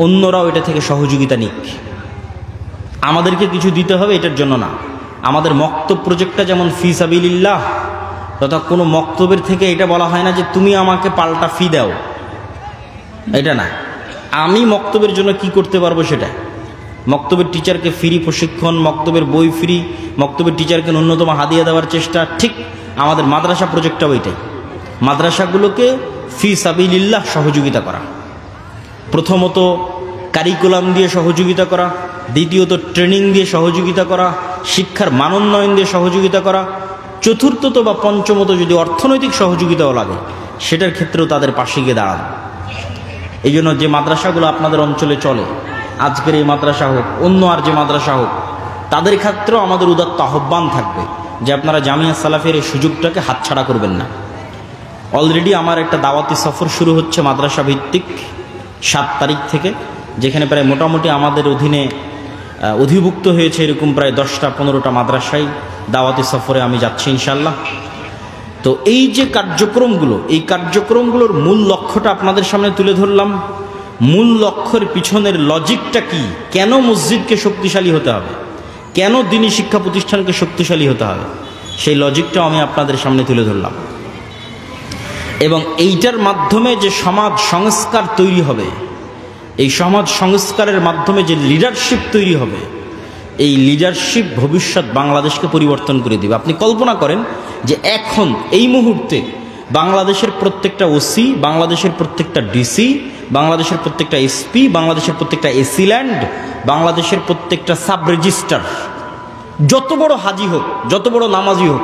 S1: অন্যরাও এটা থেকে সহযোগিতা নিক। আমাদেরকে কিছু দিতে হবে এটার জন্য না, আমাদের মক্তব প্রজেক্টটা যেমন ফি সাবিলিল্লাহ, তথা কোনো মক্তবের থেকে এটা বলা হয় না যে তুমি আমাকে পাল্টা ফি দাও, এটা না। আমি মক্তবের জন্য কি করতে পারবো সেটা, মক্তবের টিচারকে ফ্রি প্রশিক্ষণ, মক্তবের বই ফ্রি, মক্তবের টিচারকে ন্যূনতম হাদিয়া দেওয়ার চেষ্টা। ঠিক আমাদের মাদ্রাসা প্রজেক্টটাও এটাই, মাদ্রাসাগুলোকে ফি সাবিলিল্লাহ সহযোগিতা করা। প্রথমত কারিকুলাম দিয়ে সহযোগিতা করা, দ্বিতীয়ত ট্রেনিং দিয়ে সহযোগিতা করা, শিক্ষার মানোন্নয়ন দিয়ে সহযোগিতা করা, চতুর্থত বা পঞ্চমত যদি অর্থনৈতিক সহযোগিতাও লাগে সেটার ক্ষেত্রেও তাদের পাশে গিয়ে দাঁড়ান। এই জন্য যে মাদ্রাসাগুলো আপনাদের অঞ্চলে চলে, আজকের এই মাদ্রাসা হোক, অন্য আর যে মাদ্রাসা হোক, তাদের ক্ষেত্রেও আমাদের উদাত্ত আহ্বান থাকবে যে আপনারা জামিয়া সালাফের এই সুযোগটাকে হাতছাড়া করবেন না। অলরেডি আমার একটা দাওয়াতি সফর শুরু হচ্ছে মাদ্রাসা ভিত্তিক 7 তারিখ থেকে, যেখানে প্রায় মোটামুটি আমাদের অধীনে অধিভুক্ত হয়েছে এরকম প্রায় 10টা-15টা মাদ্রাসায় দাওয়াতি সফরে আমি যাচ্ছি ইনশাল্লাহ। তো এই যে কার্যক্রমগুলো, এই কার্যক্রমগুলোর মূল লক্ষ্যটা আপনাদের সামনে তুলে ধরলাম। মূল লক্ষ্যের পিছনের লজিকটা কি, কেন মসজিদকে শক্তিশালী হতে হবে, কেন দ্বীনি শিক্ষা প্রতিষ্ঠানকে শক্তিশালী হতে হবে, সেই লজিকটাও আমি আপনাদের সামনে তুলে ধরলাম। এবং এইটার মাধ্যমে যে সমাজ সংস্কার তৈরি হবে, এই সমাজ সংস্কারের মাধ্যমে যে লিডারশিপ তৈরি হবে, এই লিডারশিপ ভবিষ্যৎ বাংলাদেশকে পরিবর্তন করে দেবে। আপনি কল্পনা করেন যে এখন এই মুহূর্তে বাংলাদেশের প্রত্যেকটা ওসি, বাংলাদেশের প্রত্যেকটা ডিসি, বাংলাদেশের প্রত্যেকটা এসপি, বাংলাদেশের প্রত্যেকটা এসিল্যান্ড, বাংলাদেশের প্রত্যেকটা সাব রেজিস্ট্রার, যত বড় হাজি হোক, যত বড় নামাজি হোক,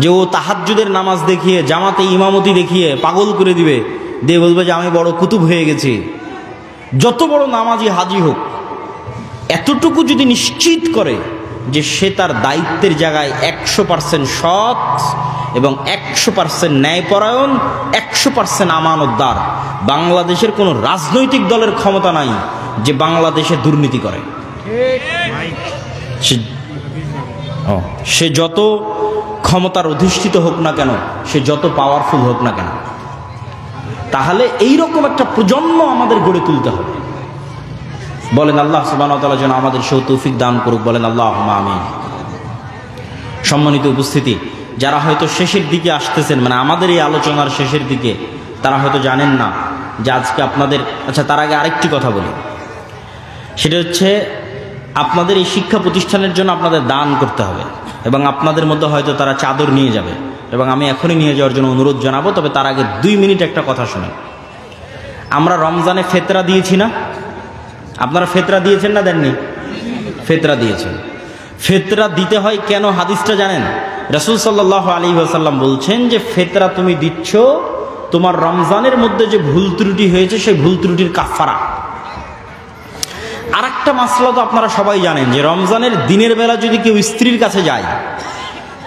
S1: যে ও তাহাজ্জুদের নামাজ দেখিয়ে, জামাতে ইমামতি দেখিয়ে পাগল করে দিবে, দিয়ে বলবে যে আমি বড় কুতুব হয়ে গেছি, যত বড় নামাজি হাজি হোক, এতটুকু যদি নিশ্চিত করে যে সে তার দায়িত্বের জায়গায় 100% সৎ এবং 100% ন্যায়পরায়ণ, 100% আমানতদার, বাংলাদেশের কোনো রাজনৈতিক দলের ক্ষমতা নাই যে বাংলাদেশে দুর্নীতি করে। সে যত ক্ষমতার অধিষ্ঠিত হোক না কেন, সে যত পাওয়ারফুল হোক না কেন, তাহলে এইরকম একটা প্রজন্ম আমাদের গড়ে তুলতে হবে। বলেন আল্লাহ সুবহানাহু ওয়া তাআলা যেন আমাদের সেই তৌফিক দান করুক, বলেন আল্লাহুম্মা আমিন। সম্মানিত উপস্থিতি, যারা হয়তো শেষের দিকে আসতেছেন, মানে আমাদের এই আলোচনার শেষের দিকে, তারা হয়তো জানেন না যে আজকে আপনাদের, আচ্ছা তার আগে আরেকটি কথা বলি, সেটা হচ্ছে আপনাদের এই শিক্ষা প্রতিষ্ঠানের জন্য আপনাদের দান করতে হবে। এবং আপনাদের মধ্যে হয়তো তারা চাদর নিয়ে যাবে, এবং আমি এখনই নিয়ে যাওয়ার জন্য অনুরোধ জানাবো। তবে তার আগে 2 মিনিট একটা কথা শোনেন। আমরা রমজানে ফেতরা দিয়েছি না? আপনারা ফেতরা দিয়েছেন না দেননি? ফেতরা দিয়েছেন। ফেতরা দিতে হয় কেন, হাদিসটা জানেন? রাসূল সাল্লাল্লাহু আলাইহি ওয়াসাল্লাম বলছেন যে ফেতরা তুমি দিচ্ছ তোমার রমজানের মধ্যে যে ভুল ত্রুটি হয়েছে সেই ভুল ত্রুটির কাফারা। আর একটা মাসলা তো আপনারা সবাই জানেন যে রমজানের দিনের বেলা যদি কেউ স্ত্রীর কাছে যায়,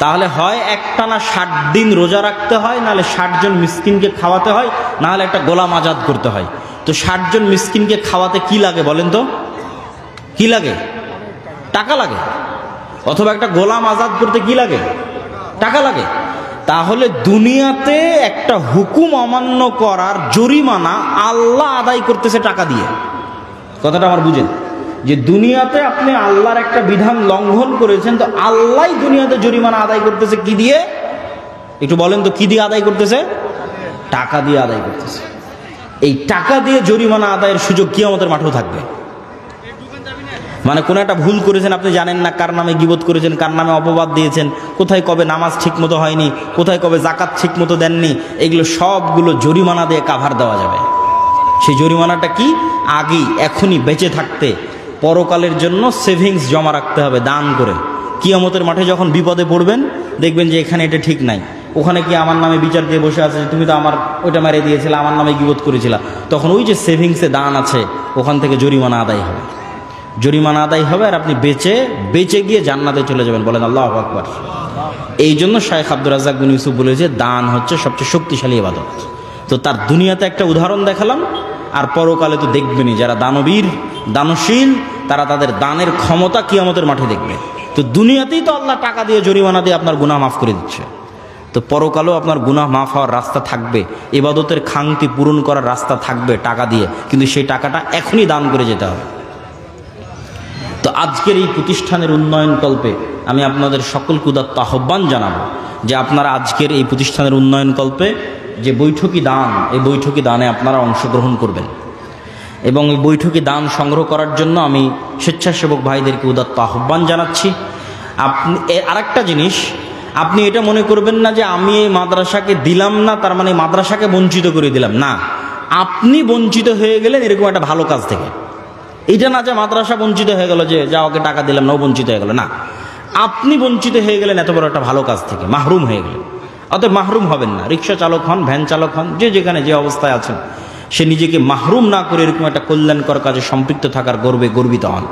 S1: তাহলে হয় একটানা 60 দিন রোজা রাখতে হয়, নাহলে 60 জন মিসকিনকে খাওয়াতে হয়, নাহলে একটা গোলাম আজাদ করতে হয়। তো 60 জন মিসকিনকে খাওয়াতে কি লাগে বলেন তো? কি লাগে? টাকা লাগে। অথবা একটা গোলাম আজাদ করতে কি লাগে? টাকা লাগে। তাহলে দুনিয়াতে একটা হুকুম অমান্য করার জরিমানা আল্লাহ আদায় করতেছে টাকা দিয়ে। কথাটা আমার বুঝেন, যে দুনিয়াতে আপনি আল্লাহর একটা বিধান লঙ্ঘন করেছেন, তো আল্লাহ দুনিয়াতে জরিমানা আদায় করতেছে কি দিয়ে? একটু বলেন তো, কি দিয়ে আদায় করতেছে? টাকা দিয়ে আদায় করতেছে। এই টাকা দিয়ে জরিমানা আদায়ের সুযোগ কিয়ামতের মাঠেও থাকবে। মানে কোনো একটা ভুল করেছেন, আপনি জানেন না কার নামে গীবত করেছেন, কার নামে অপবাদ দিয়েছেন, কোথায় কবে নামাজ ঠিক মতো হয়নি, কোথায় কবে জাকাত ঠিক মতো দেননি, এগুলো সবগুলো জরিমানা দিয়ে কাভার দেওয়া যাবে। সেই জরিমানাটা কি? আগেই এখনই বেঁচে থাকতে পরকালের জন্য সেভিংস জমা রাখতে হবে দান করে। কিয়ামতের মাঠে যখন বিপদে পড়বেন, দেখবেন যে এখানে এটা ঠিক নাই, ওখানে কি আমার নামে বিচার দিয়ে বসে আছে, তুমি তো আমার ওইটা মেরে দিয়েছিলে, আমার নামে গীবত করেছিলা, তখন ওই যে সেভিংসে দান আছে ওখান থেকে জরিমানা আদায় হবে। জরিমানা আদায় হবে আর আপনি বেঁচে গিয়ে জান্নাতে চলে যাবেন। বলেন আল্লাহু আকবার। এই জন্য শাইখ আব্দুর রাজ্জাক বিন ইউসুফ বলেছে দান হচ্ছে সবচেয়ে শক্তিশালী ইবাদত। তো তার দুনিয়াতে একটা উদাহরণ দেখালাম, আর পরকালে তো দেখবেনই যারা দানবীর দানশীল, তারা তাদের দানের ক্ষমতা কিয়ামতের মাঠে দেখবে। তো দুনিয়াতেই তো আল্লাহ টাকা দিয়ে জরিমানা দিয়ে আপনার গুনাহ মাফ করে দিচ্ছে, তো পরকালেও আপনার গুনাহ মাফ হওয়ার রাস্তা থাকবে, ইবাদতের খাংতি পূরণ করার রাস্তা থাকবে টাকা দিয়ে, কিন্তু সেই টাকাটা এখনই দান করে যেতে হবে। তো আজকের এই প্রতিষ্ঠানের উন্নয়ন কল্পে আমি আপনাদের সকলকে উদাত্ত আহ্বান জানাবো যে আপনারা আজকের এই প্রতিষ্ঠানের উন্নয়ন কল্পে যে বৈঠকি দান, এই বৈঠকি দানে আপনারা অংশগ্রহণ করবেন। এবং এই বৈঠকি দান সংগ্রহ করার জন্য আমি স্বেচ্ছাসেবক ভাইদেরকে উদাত্ত আহ্বান জানাচ্ছি। আপনি আরেকটা জিনিস, আপনি এটা মনে করবেন না যে আমি এই মাদ্রাসাকে দিলাম না তার মানে মাদ্রাসাকে বঞ্চিত করে দিলাম, না, আপনি বঞ্চিত হয়ে গেলেন এরকম একটা ভালো কাজ থেকে। এটা না যে মাদ্রাসা বঞ্চিত হয়ে গেল, যে যা ওকে টাকা দিলাম না ও বঞ্চিত হয়ে গেল, না, আপনি বঞ্চিত হয়ে গেলেন এত বড় একটা ভালো কাজ থেকে, মাহরুম হয়ে গেলেন। অতএব মাহরুম হবেন না। রিক্সা চালক হন, ভ্যান চালক হন, যে যেখানে যে অবস্থায় আছেন, সে নিজেকে মাহরুম না করে এরকম একটা কল্যাণকর কাজে সম্পৃক্ত থাকার গর্বে গর্বিত হন।